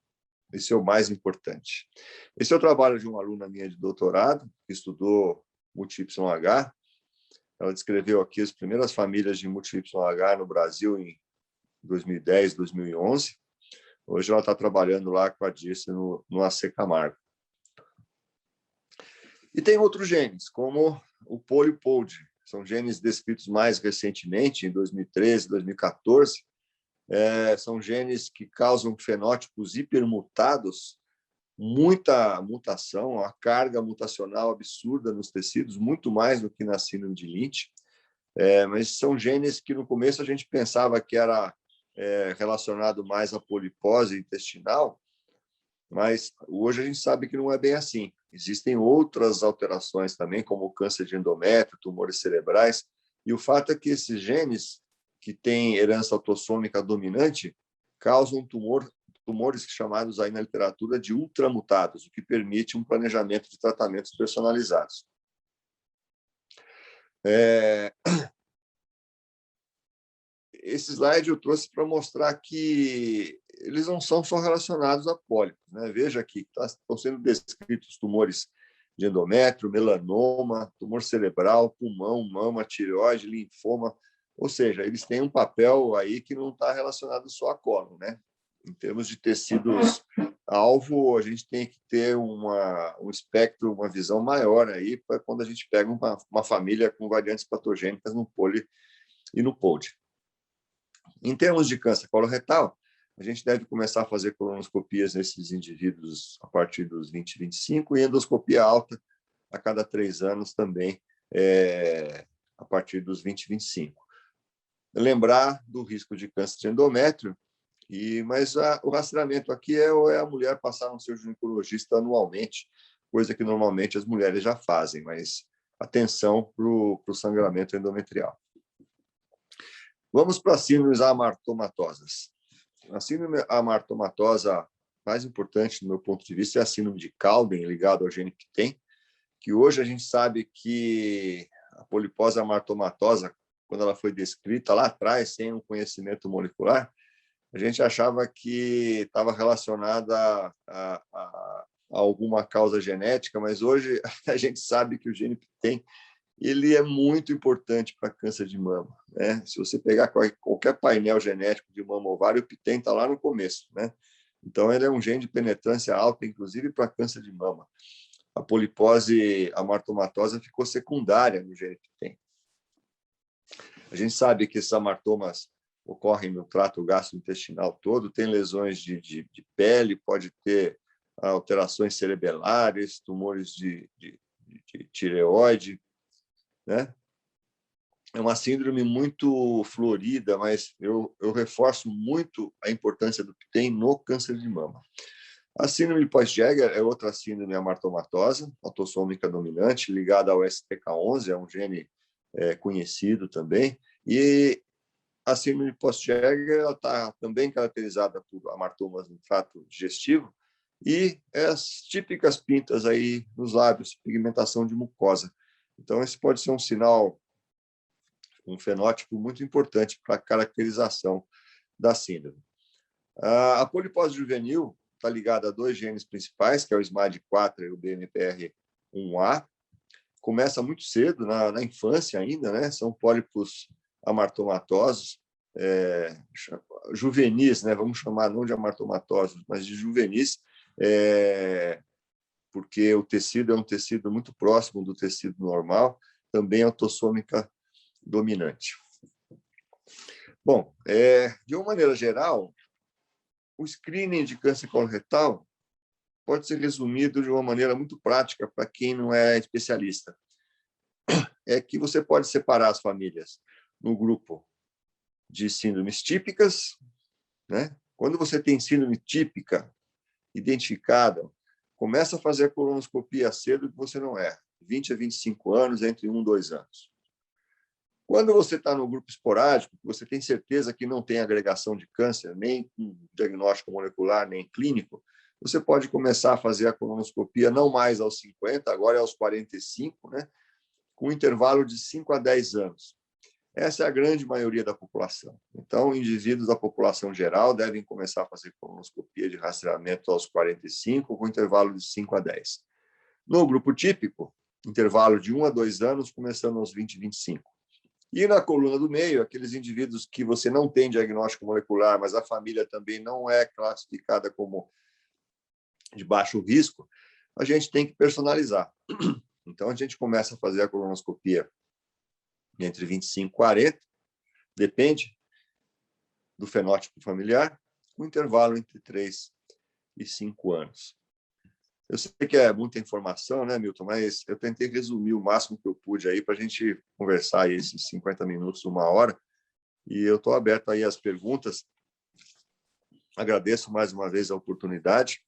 Esse é o mais importante. Esse é o trabalho de uma aluna minha de doutorado, que estudou MUT-YH. Ela descreveu aqui as primeiras famílias de MUT-YH no Brasil em 2010, 2011. Hoje ela está trabalhando lá com a Dirce no AC Camargo. E tem outros genes, como o POLY-POLD. São genes descritos mais recentemente, em 2013, 2014. São genes que causam fenótipos hipermutados, muita mutação, uma carga mutacional absurda nos tecidos, muito mais do que na síndrome de Lynch. Mas são genes que no começo a gente pensava que era relacionado mais à polipose intestinal, mas hoje a gente sabe que não é bem assim. Existem outras alterações também, como o câncer de endométrio, tumores cerebrais, e o fato é que esses genes que têm herança autossômica dominante causam tumores chamados aí na literatura de ultramutados, o que permite um planejamento de tratamentos personalizados. esse slide eu trouxe para mostrar que eles não são só relacionados a pólipos, né? Veja aqui, estão sendo descritos tumores de endométrio, melanoma, tumor cerebral, pulmão, mama, tireoide, linfoma, ou seja, eles têm um papel aí que não está relacionado só a cólon, né? Em termos de tecidos-alvo, a gente tem que ter um espectro, uma visão maior aí para quando a gente pega uma família com variantes patogênicas no poli e no POLD. Em termos de câncer coloretal, a gente deve começar a fazer colonoscopias nesses indivíduos a partir dos 20, 25 e endoscopia alta a cada 3 anos também, a partir dos 20, 25. Lembrar do risco de câncer de endométrio, mas o rastreamento aqui é a mulher passar no seu ginecologista anualmente, coisa que normalmente as mulheres já fazem, mas atenção para o sangramento endometrial. Vamos para as síndromes amartomatosas. A síndrome amartomatosa mais importante, do meu ponto de vista, é a síndrome de Cowden, ligada ao gene PTEN, que hoje a gente sabe que a polipose amartomatosa, quando ela foi descrita lá atrás, sem um conhecimento molecular, a gente achava que estava relacionada a alguma causa genética, mas hoje a gente sabe que o gene PTEN ele é muito importante para câncer de mama, né? Se você pegar qualquer painel genético de mama ovário, o PTEN está lá no começo, né? Então, ele é um gene de penetrância alta, inclusive para câncer de mama. A polipose amartomatosa ficou secundária no gene PTEN. A gente sabe que esses amartomas ocorrem no trato gastrointestinal todo, tem lesões de pele, pode ter alterações cerebelares, tumores de tireoide, né? É uma síndrome muito florida, mas eu reforço muito a importância do PTEN no câncer de mama. A síndrome de Post-Jäger é outra síndrome amartomatosa, autossômica dominante, ligada ao STK11, é um gene conhecido também, e a síndrome de Post-Jäger está também caracterizada por amartomas no trato digestivo e as típicas pintas aí nos lábios, pigmentação de mucosa. Então, esse pode ser um sinal, um fenótipo muito importante para a caracterização da síndrome. A polipose juvenil está ligada a 2 genes principais, que é o SMAD4 e o BMPR1A. Começa muito cedo, na infância ainda, né? São pólipos amartomatosos, juvenis, né? Vamos chamar não de amartomatosos, mas de juvenis, porque o tecido é um tecido muito próximo do tecido normal, também autossômica dominante. Bom, de uma maneira geral, o screening de câncer coloretal pode ser resumido de uma maneira muito prática para quem não é especialista. É que você pode separar as famílias no grupo de síndromes típicas, né? Quando você tem síndrome típica identificada, começa a fazer a colonoscopia cedo que você não erra, 20 a 25 anos, entre 1 e 2 anos. Quando você está no grupo esporádico, você tem certeza que não tem agregação de câncer, nem com diagnóstico molecular, nem clínico, você pode começar a fazer a colonoscopia não mais aos 50, agora é aos 45, né? Com um intervalo de 5 a 10 anos. Essa é a grande maioria da população. Então, indivíduos da população geral devem começar a fazer colonoscopia de rastreamento aos 45, com intervalo de 5 a 10. No grupo típico, intervalo de 1 a 2 anos, começando aos 20 e 25. E na coluna do meio, aqueles indivíduos que você não tem diagnóstico molecular, mas a família também não é classificada como de baixo risco, a gente tem que personalizar. Então, a gente começa a fazer a colonoscopia entre 25 e 40, depende do fenótipo familiar, com intervalo entre 3 e 5 anos. Eu sei que é muita informação, né, Milton? Mas eu tentei resumir o máximo que eu pude aí para a gente conversar aí esses 50 minutos, 1 hora, e eu estou aberto aí às perguntas. Agradeço mais uma vez a oportunidade.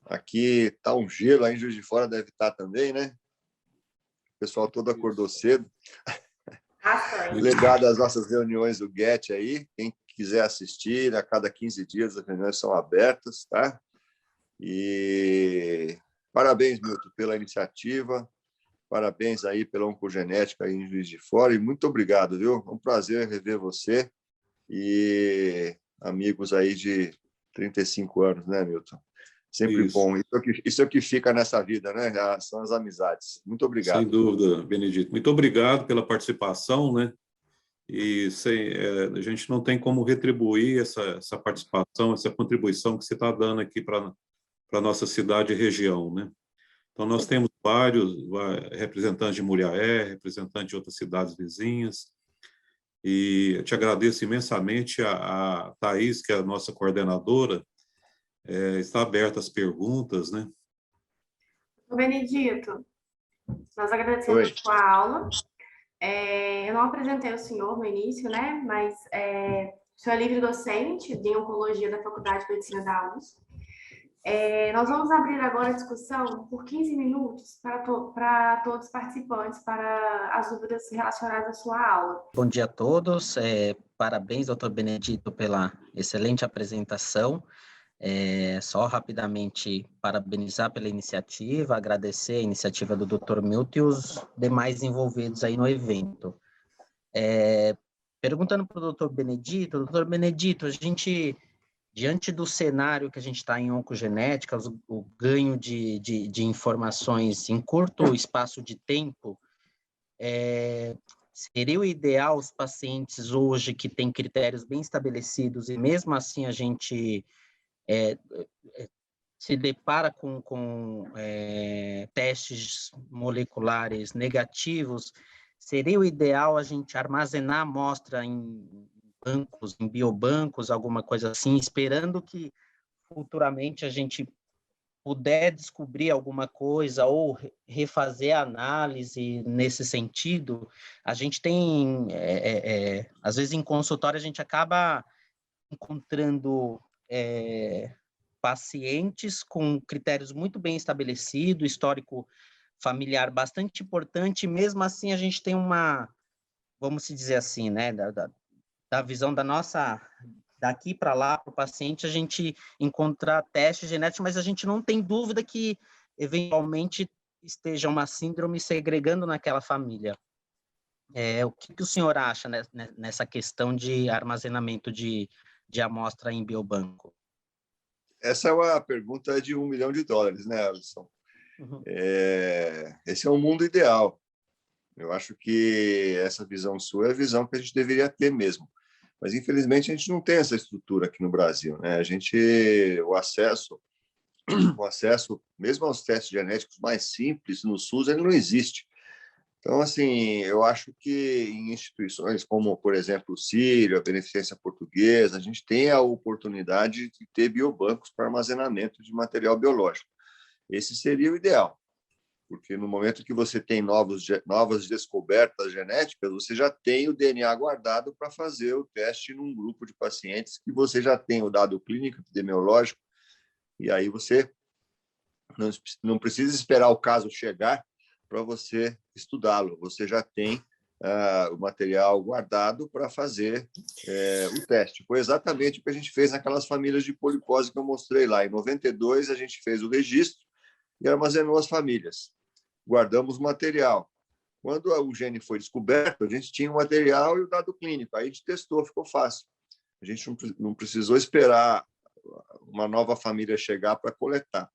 Aqui está um gelo, aí em Juiz de Fora deve estar também, né? O pessoal todo acordou cedo. Lembrar das nossas reuniões do GET aí, quem quiser assistir, a cada 15 dias as reuniões são abertas, tá? E parabéns, Milton, pela iniciativa, Parabéns aí pela oncogenética aí em Juiz de Fora e muito obrigado, viu? É um prazer rever você e amigos aí de 35 anos, né, Milton? Sempre Isso, bom. Isso é o que fica nessa vida, né? São as amizades. Muito sem obrigado. dúvida, Benedito. Muito obrigado pela participação, né? E a gente não tem como retribuir essa participação, essa contribuição que você está dando aqui para a nossa cidade e região, né? Então, nós temos vários representantes de Muriaé, representantes de outras cidades vizinhas, e eu te agradeço imensamente. A Thaís, que é a nossa coordenadora, está aberta às perguntas, né? Benedito, nós agradecemos Oi. a sua aula. Eu não apresentei o senhor no início, né? Mas o senhor é livre docente de oncologia da Faculdade de Medicina da USP. Nós vamos abrir agora a discussão por 15 minutos para todos os participantes, para as dúvidas relacionadas à sua aula. Bom dia a todos. Parabéns, doutor Benedito, pela excelente apresentação. Só rapidamente parabenizar pela iniciativa, agradecer a iniciativa do Dr. Milton e os demais envolvidos aí no evento. Perguntando para o doutor Benedito, a gente, diante do cenário que a gente está em oncogenética, o ganho de informações em curto espaço de tempo, seria o ideal os pacientes hoje que têm critérios bem estabelecidos e mesmo assim a gente se depara com testes moleculares negativos, seria o ideal a gente armazenar a amostra em bancos, em biobancos, alguma coisa assim, esperando que futuramente a gente puder descobrir alguma coisa ou refazer a análise nesse sentido. A gente tem, às vezes em consultório a gente acaba encontrando pacientes com critérios muito bem estabelecidos, histórico familiar bastante importante, mesmo assim a gente tem uma, vamos dizer assim, né, da visão da nossa, daqui para lá, para o paciente, a gente encontrar testes genéticos, mas a gente não tem dúvida que, eventualmente, esteja uma síndrome segregando naquela família. O que o senhor acha nessa questão de armazenamento de amostra em biobanco? Essa é uma pergunta de $1 milhão, né, Alisson? Uhum. Esse é um mundo ideal. Eu acho que essa visão sua é a visão que a gente deveria ter mesmo. Mas, infelizmente, a gente não tem essa estrutura aqui no Brasil, né? O acesso, mesmo aos testes genéticos mais simples no SUS, ele não existe. Então, assim, eu acho que em instituições como, por exemplo, o Sírio, a Beneficência Portuguesa, a gente tem a oportunidade de ter biobancos para armazenamento de material biológico. Esse seria o ideal, porque no momento que você tem novas descobertas genéticas, você já tem o DNA guardado para fazer o teste num grupo de pacientes que você já tem o dado clínico, epidemiológico, e aí você não precisa esperar o caso chegar para você estudá-lo. Você já tem o material guardado para fazer o teste. Foi exatamente o que a gente fez naquelas famílias de polipose que eu mostrei lá. Em 92, a gente fez o registro e armazenou as famílias. Guardamos o material. Quando o gene foi descoberto, a gente tinha o material e o dado clínico. Aí a gente testou, ficou fácil. A gente não precisou esperar uma nova família chegar para coletar.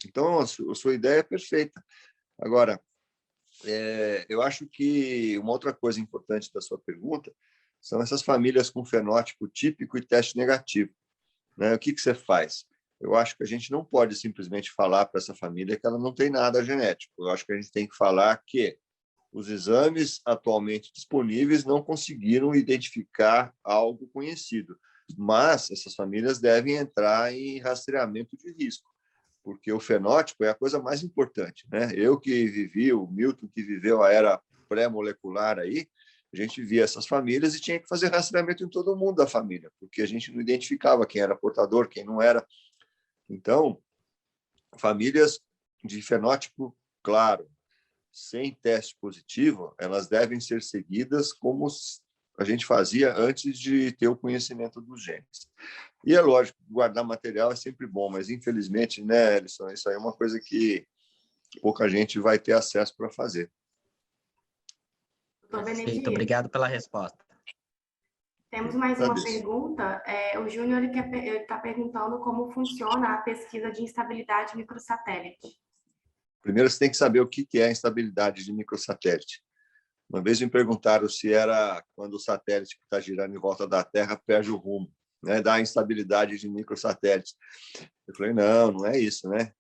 Então, a sua ideia é perfeita. Agora, eu acho que uma outra coisa importante da sua pergunta são essas famílias com fenótipo típico e teste negativo, né? O que você faz? Eu acho que a gente não pode simplesmente falar para essa família que ela não tem nada genético. Eu acho que a gente tem que falar que os exames atualmente disponíveis não conseguiram identificar algo conhecido, mas essas famílias devem entrar em rastreamento de risco, porque o fenótipo é a coisa mais importante, né? Eu que vivi, o Milton que viveu a era pré-molecular aí, a gente via essas famílias e tinha que fazer rastreamento em todo mundo da família, porque a gente não identificava quem era portador, quem não era. Então, famílias de fenótipo claro, sem teste positivo, elas devem ser seguidas como a gente fazia antes de ter o conhecimento dos genes. E é lógico, guardar material é sempre bom, mas infelizmente, né, Ellison, isso aí é uma coisa que pouca gente vai ter acesso para fazer. Doutor Perfeito, Benedito, obrigado pela resposta. temos mais uma Agradeço. pergunta. O Júnior está perguntando como funciona a pesquisa de instabilidade microsatélite. Primeiro, você tem que saber o que é a instabilidade de microsatélite. Uma vez me perguntaram se era quando o satélite que está girando em volta da Terra perde o rumo, né? Dá instabilidade de microsatélites. Eu falei, não, não é isso, né?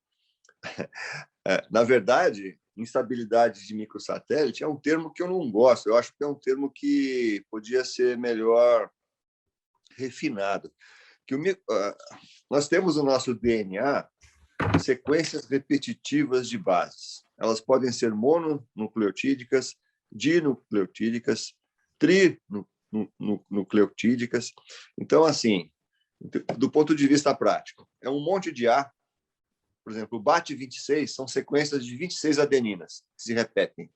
Na verdade, instabilidade de microsatélite é um termo que eu não gosto. Eu acho que é um termo que podia ser melhor refinado. Nós temos no nosso DNA sequências repetitivas de bases. Elas podem ser mononucleotídicas, dinucleotídicas, trinucleotídicas. Então, assim, do ponto de vista prático, é um monte de A. Por exemplo, o BAT26 são sequências de 26 adeninas que se repetem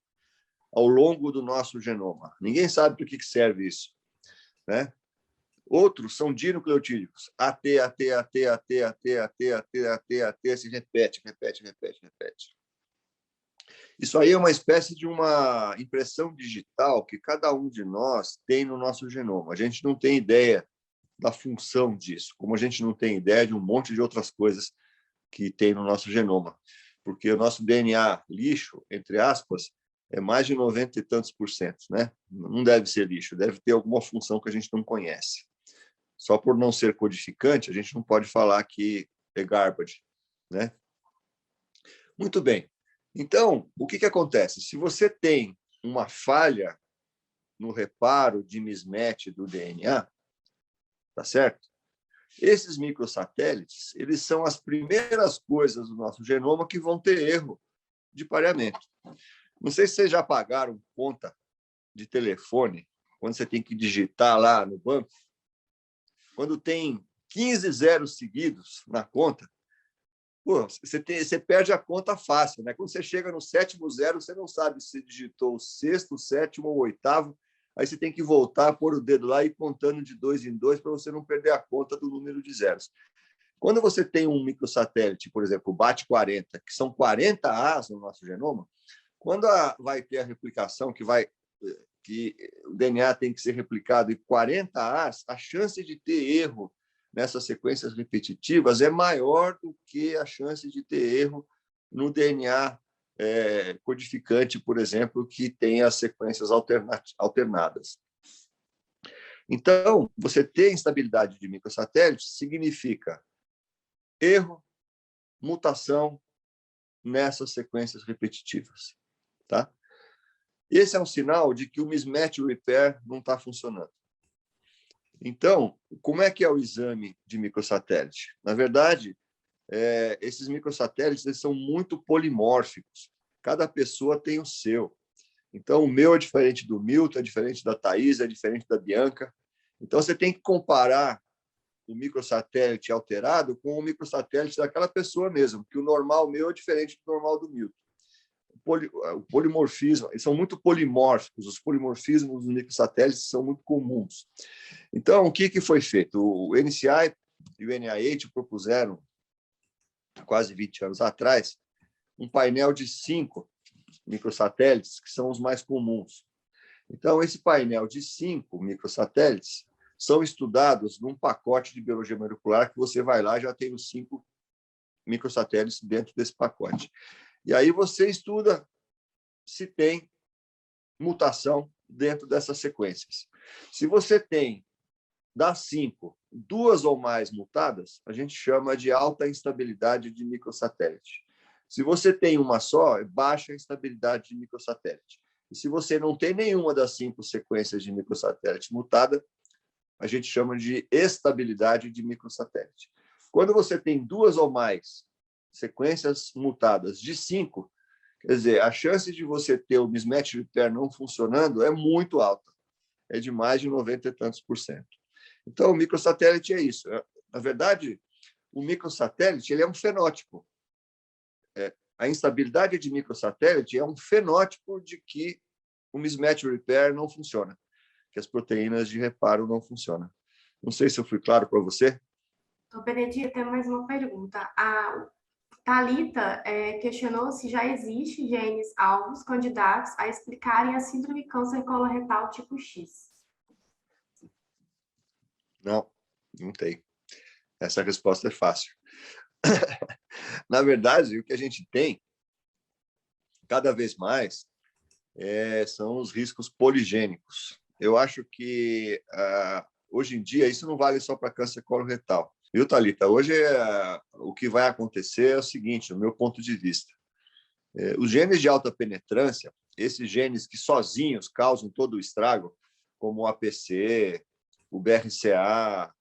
ao longo do nosso genoma. Ninguém sabe para que serve isso, né? Outros são dinucleotídicos. AT, AT, AT, AT, AT, AT, AT, AT, AT, se repete. Isso aí é uma espécie de uma impressão digital que cada um de nós tem no nosso genoma. A gente não tem ideia da função disso, como a gente não tem ideia de um monte de outras coisas que tem no nosso genoma. Porque o nosso DNA lixo, entre aspas, é mais de 90 e tantos %, né? Não deve ser lixo, deve ter alguma função que a gente não conhece. Só por não ser codificante, a gente não pode falar que é garbage, né? Muito bem. Então, o que acontece? Se você tem uma falha no reparo de mismatch do DNA, tá certo? Esses microsatélites, eles são as primeiras coisas do nosso genoma que vão ter erro de pareamento. Não sei se vocês já pagaram conta de telefone, quando você tem que digitar lá no banco, quando tem 15 zeros seguidos na conta, pô, você perde a conta fácil, né? Quando você chega no 7º zero, você não sabe se digitou o 6º, 7º ou 8º, aí você tem que voltar, pôr o dedo lá e ir contando de 2 em 2 para você não perder a conta do número de zeros. Quando você tem um microsatélite, por exemplo, o BAT40, que são 40 As no nosso genoma, quando vai ter a replicação que o DNA tem que ser replicado em 40 As, a chance de ter erro nessas sequências repetitivas é maior do que a chance de ter erro no DNA codificante, por exemplo, que tem as sequências alternadas. Então, você ter instabilidade de microsatélite significa erro, mutação nessas sequências repetitivas, tá? Esse é um sinal de que o mismatch repair não está funcionando. Então, como é que é o exame de microsatélite? Na verdade, esses microsatélites eles são muito polimórficos. Cada pessoa tem o seu. Então, o meu é diferente do Milton, é diferente da Thaís, é diferente da Bianca. Então, você tem que comparar o microsatélite alterado com o microsatélite daquela pessoa mesmo, porque o normal meu é diferente do normal do Milton. O polimorfismo, eles são muito polimórficos, os polimorfismos dos microsatélites são muito comuns. Então, o que foi feito? O NCI e o NIH propuseram, quase 20 anos atrás, um painel de 5 microsatélites, que são os mais comuns. Então, esse painel de 5 microsatélites são estudados num pacote de biologia molecular que você vai lá, já tem os 5 microsatélites dentro desse pacote. E aí você estuda se tem mutação dentro dessas sequências. Se você tem, das 5, 2 ou mais mutadas, a gente chama de alta instabilidade de microsatélite. Se você tem uma só, é baixa instabilidade de microsatélite. E se você não tem nenhuma das 5 sequências de microsatélite mutada, a gente chama de estabilidade de microsatélite. Quando você tem 2 ou mais sequências mutadas de 5, quer dizer, a chance de você ter o mismatch repair não funcionando é muito alta. É de mais de 90 e tantos %. Então, o microsatélite é isso. Na verdade, o microsatélite ele é um fenótipo. A instabilidade de microsatélite é um fenótipo de que o mismatch repair não funciona, que as proteínas de reparo não funcionam. Não sei se eu fui claro para você. Benedito, tem mais uma pergunta. Thalita questionou se já existe genes alvos candidatos a explicarem a síndrome câncer coloretal tipo X. Não, não tem. Essa resposta é fácil. Na verdade, o que a gente tem, cada vez mais, são os riscos poligênicos. Eu acho que, hoje em dia, isso não vale só para câncer coloretal. Viu, Thalita? Hoje, o que vai acontecer é o seguinte, do meu ponto de vista. Os genes de alta penetrância, esses genes que sozinhos causam todo o estrago, como o APC, o BRCA,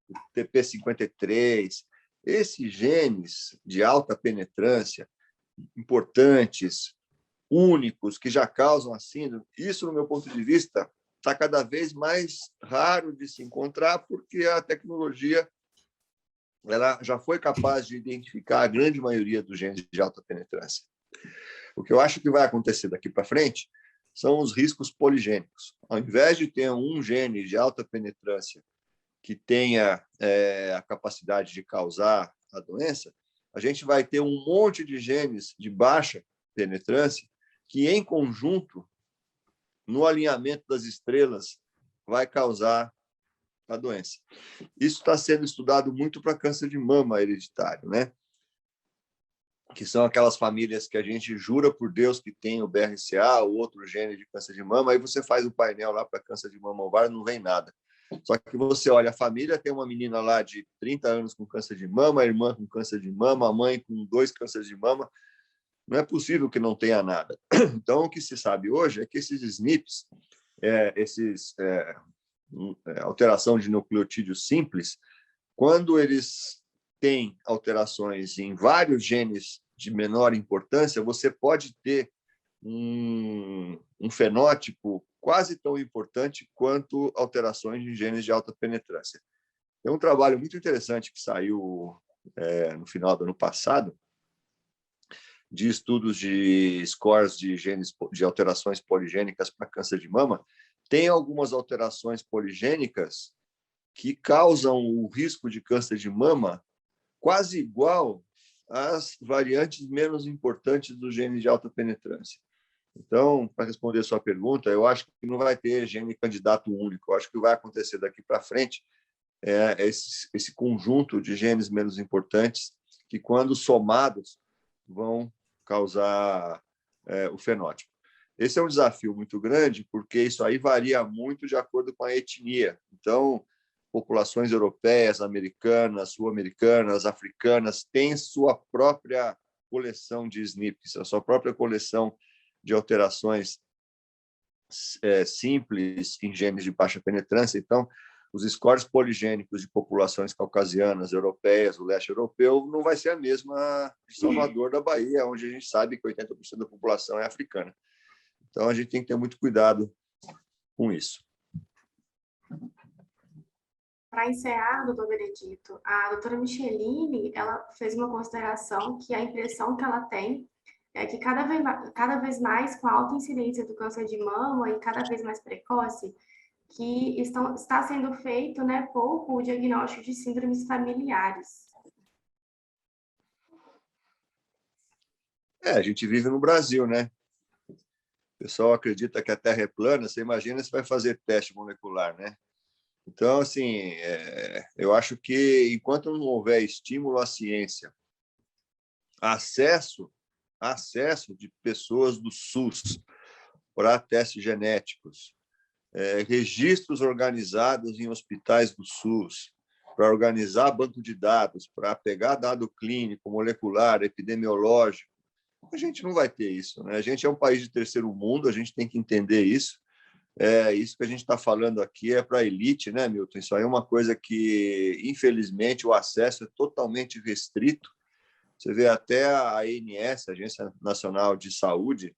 o TP53, esses genes de alta penetrância, importantes, únicos, que já causam a síndrome, isso, no meu ponto de vista, está cada vez mais raro de se encontrar, porque a tecnologia ela já foi capaz de identificar a grande maioria dos genes de alta penetrância. O que eu acho que vai acontecer daqui para frente são os riscos poligênicos. Ao invés de ter um gene de alta penetrância que tenha a capacidade de causar a doença, a gente vai ter um monte de genes de baixa penetrância que, em conjunto, no alinhamento das estrelas, vai causar a doença. Isso está sendo estudado muito para câncer de mama hereditário, né? Que são aquelas famílias que a gente jura por Deus que tem o BRCA ou outro gene de câncer de mama, aí você faz o painel lá para câncer de mama ovário, não vem nada. Só que você olha, a família tem uma menina lá de 30 anos com câncer de mama, a irmã com câncer de mama, a mãe com 2 cânceres de mama, não é possível que não tenha nada. Então, o que se sabe hoje é que esses SNPs, alteração de nucleotídeo simples, quando eles têm alterações em vários genes de menor importância, você pode ter um fenótipo quase tão importante quanto alterações em genes de alta penetrância. Tem um trabalho muito interessante que saiu no final do ano passado, de estudos de scores de genes de alterações poligênicas para câncer de mama. Tem algumas alterações poligênicas que causam o risco de câncer de mama quase igual às variantes menos importantes dos genes de alta penetrância. Então, para responder a sua pergunta, eu acho que não vai ter gene candidato único. Eu acho que o que vai acontecer daqui para frente é esse conjunto de genes menos importantes que, quando somados, vão causar o fenótipo. Esse é um desafio muito grande, porque isso aí varia muito de acordo com a etnia. Então, populações europeias, americanas, sul-americanas, africanas, têm sua própria coleção de SNPs, a sua própria coleção de alterações simples em genes de baixa penetrância. Então, os scores poligênicos de populações caucasianas, europeias, o leste europeu, não vai ser a mesma de Salvador, da Bahia, onde a gente sabe que 80% da população é africana. Então, a gente tem que ter muito cuidado com isso. Para encerrar, doutor Benedito, a doutora Micheline, ela fez uma consideração que a impressão que ela tem é que cada vez mais, com a alta incidência do câncer de mama e cada vez mais precoce, que está sendo feito, né, pouco o diagnóstico de síndromes familiares. A gente vive no Brasil, né? O pessoal acredita que a Terra é plana, você imagina se vai fazer teste molecular, né? Então, assim, eu acho que enquanto não houver estímulo à ciência, acesso de pessoas do SUS para testes genéticos, registros organizados em hospitais do SUS, para organizar banco de dados, para pegar dado clínico, molecular, epidemiológico, a gente não vai ter isso, né? A gente é um país de terceiro mundo, a gente tem que entender isso. Isso que a gente está falando aqui é para a elite, né, Milton? Isso aí é uma coisa que, infelizmente, o acesso é totalmente restrito. Você vê até a ANS, a Agência Nacional de Saúde,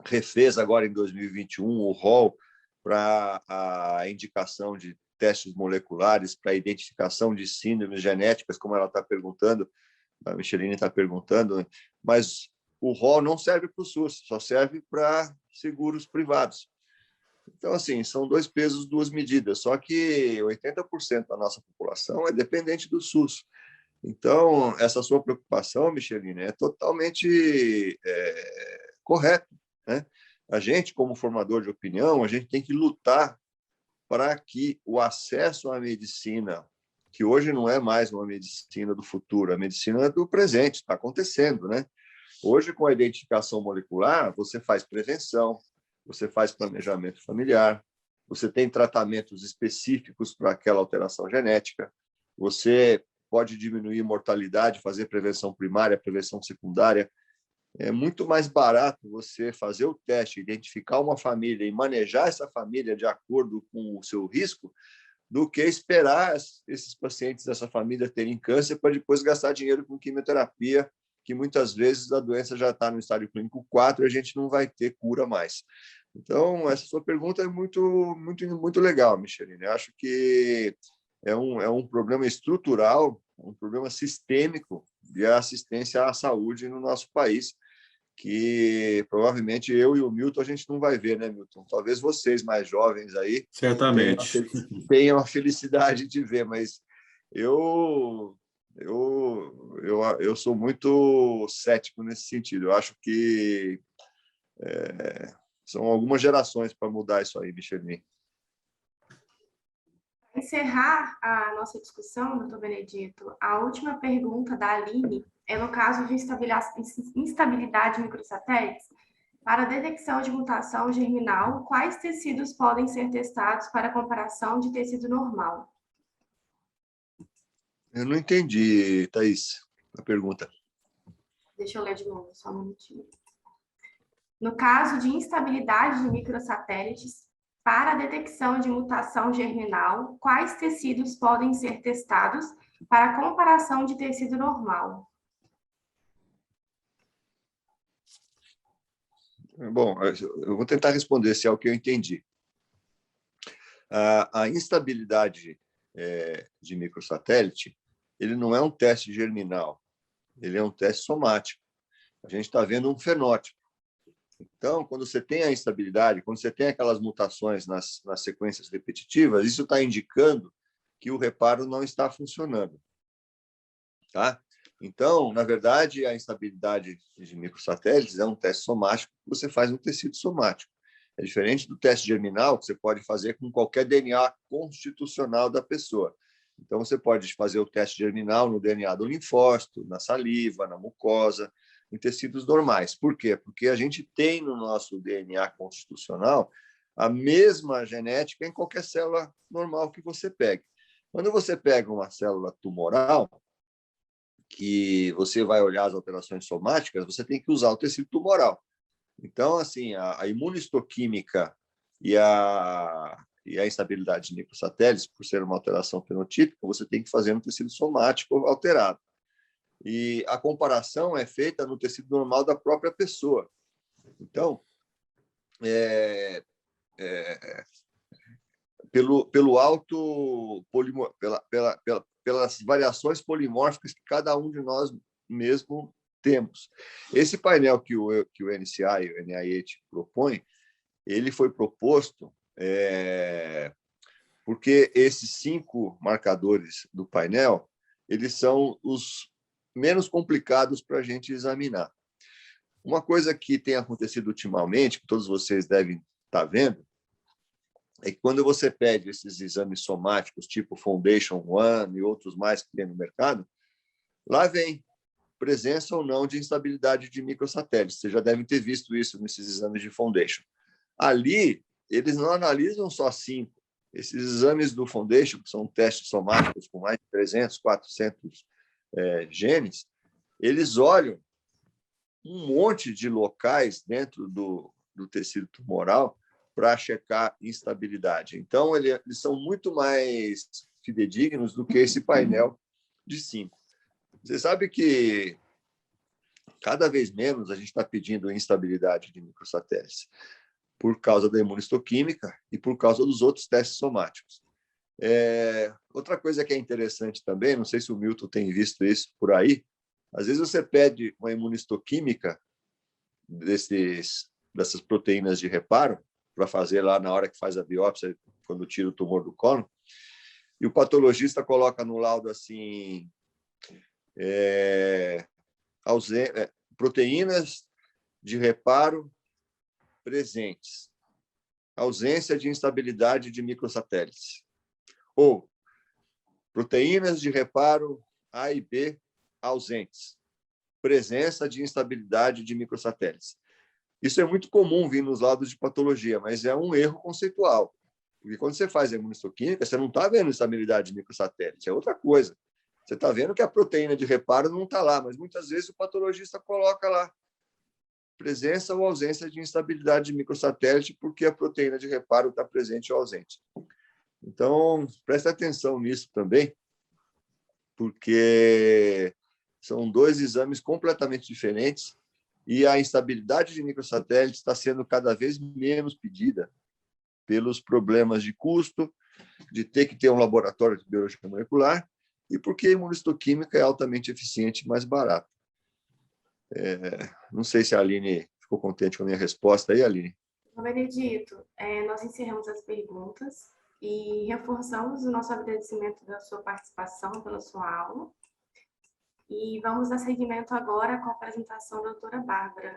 refez agora em 2021 o rol para a indicação de testes moleculares, para a identificação de síndromes genéticas, como ela está perguntando, a Micheline está perguntando, mas o rol não serve para o SUS, só serve para seguros privados. Então, assim, são 2 pesos, 2 medidas, só que 80% da nossa população é dependente do SUS. Então, essa sua preocupação, Micheline, é totalmente correta, né? A gente, como formador de opinião, a gente tem que lutar para que o acesso à medicina, que hoje não é mais uma medicina do futuro, a medicina é do presente, está acontecendo, né? Hoje, com a identificação molecular, você faz prevenção, você faz planejamento familiar, você tem tratamentos específicos para aquela alteração genética, você pode diminuir mortalidade, fazer prevenção primária, prevenção secundária. É muito mais barato você fazer o teste, identificar uma família e manejar essa família de acordo com o seu risco, do que esperar esses pacientes dessa família terem câncer para depois gastar dinheiro com quimioterapia, que muitas vezes a doença já está no estágio clínico 4 e a gente não vai ter cura mais. Então, essa sua pergunta é muito legal, Micheline. Eu acho que é um problema estrutural, um problema sistêmico de assistência à saúde no nosso país, que provavelmente eu e o Milton a gente não vai ver, né, Milton? Talvez vocês mais jovens aí Certamente. tenham a felicidade de ver, mas eu sou muito cético nesse sentido. Eu acho que são algumas gerações para mudar isso aí, Micheline. Para encerrar a nossa discussão, doutor Benedito, a última pergunta da Aline é no caso de instabilidade microsatélites. Para a detecção de mutação germinal, quais tecidos podem ser testados para comparação de tecido normal? Eu não entendi, Thaís, a pergunta. Deixa eu ler de novo, só um minutinho. No caso de instabilidade de microsatélites, para a detecção de mutação germinal, quais tecidos podem ser testados para comparação de tecido normal? Bom, eu vou tentar responder se é o que eu entendi. A instabilidade de microsatélite, ele não é um teste germinal, ele é um teste somático. A gente está vendo um fenótipo. Então, quando você tem a instabilidade, quando você tem aquelas mutações nas sequências repetitivas, isso está indicando que o reparo não está funcionando. Tá? Então, na verdade, a instabilidade de microsatélites é um teste somático que você faz no tecido somático. É diferente do teste germinal, que você pode fazer com qualquer DNA constitucional da pessoa. Então, você pode fazer o teste germinal no DNA do linfócito, na saliva, na mucosa, em tecidos normais. Por quê? Porque a gente tem no nosso DNA constitucional a mesma genética em qualquer célula normal que você pegue. Quando você pega uma célula tumoral, que você vai olhar as alterações somáticas, você tem que usar o tecido tumoral. Então, assim, a imunistoquímica e a instabilidade de microsatélites, por ser uma alteração fenotípica, você tem que fazer no tecido somático alterado. E a comparação é feita no tecido normal da própria pessoa. Então, pelo alto pelas variações polimórficas que cada um de nós mesmo temos. Esse painel que o NCI e o NIH propõe, ele foi proposto porque esses 5 marcadores do painel, eles são os menos complicados para a gente examinar. Uma coisa que tem acontecido ultimamente, que todos vocês devem estar vendo, é que quando você pede esses exames somáticos, tipo Foundation One e outros mais que tem no mercado, lá vem presença ou não de instabilidade de microsatélites. Vocês já devem ter visto isso nesses exames de Foundation. Ali, eles não analisam só 5. Esses exames do Foundation, que são testes somáticos com mais de 300, 400 genes, eles olham um monte de locais dentro do tecido tumoral para checar instabilidade. Então, eles são muito mais fidedignos do que esse painel de 5. Você sabe que cada vez menos a gente está pedindo instabilidade de microsatélites por causa da imunistoquímica e por causa dos outros testes somáticos. Outra coisa que é interessante também, não sei se o Milton tem visto isso por aí, às vezes você pede uma imunistoquímica dessas proteínas de reparo para fazer lá na hora que faz a biópsia, quando tira o tumor do cólon, e o patologista coloca no laudo assim, Proteínas de reparo presentes, ausência de instabilidade de microsatélites. Ou proteínas de reparo A e B ausentes, presença de instabilidade de microsatélites. Isso é muito comum vir nos laudos de patologia, mas é um erro conceitual. Porque quando você faz a imunistoquímica, você não está vendo instabilidade de microsatélite, é outra coisa. Você está vendo que a proteína de reparo não está lá, mas muitas vezes o patologista coloca lá presença ou ausência de instabilidade de microsatélite porque a proteína de reparo está presente ou ausente. Então, preste atenção nisso também, porque são dois exames completamente diferentes e a instabilidade de microsatélites está sendo cada vez menos pedida pelos problemas de custo, de ter que ter um laboratório de biologia molecular e porque a imunistoquímica é altamente eficiente e mais barata. Não sei se a Aline ficou contente com a minha resposta aí, Aline. Benedito, nós encerramos as perguntas e reforçamos o nosso agradecimento da sua participação, pela sua aula. E vamos dar seguimento agora com a apresentação da doutora Bárbara.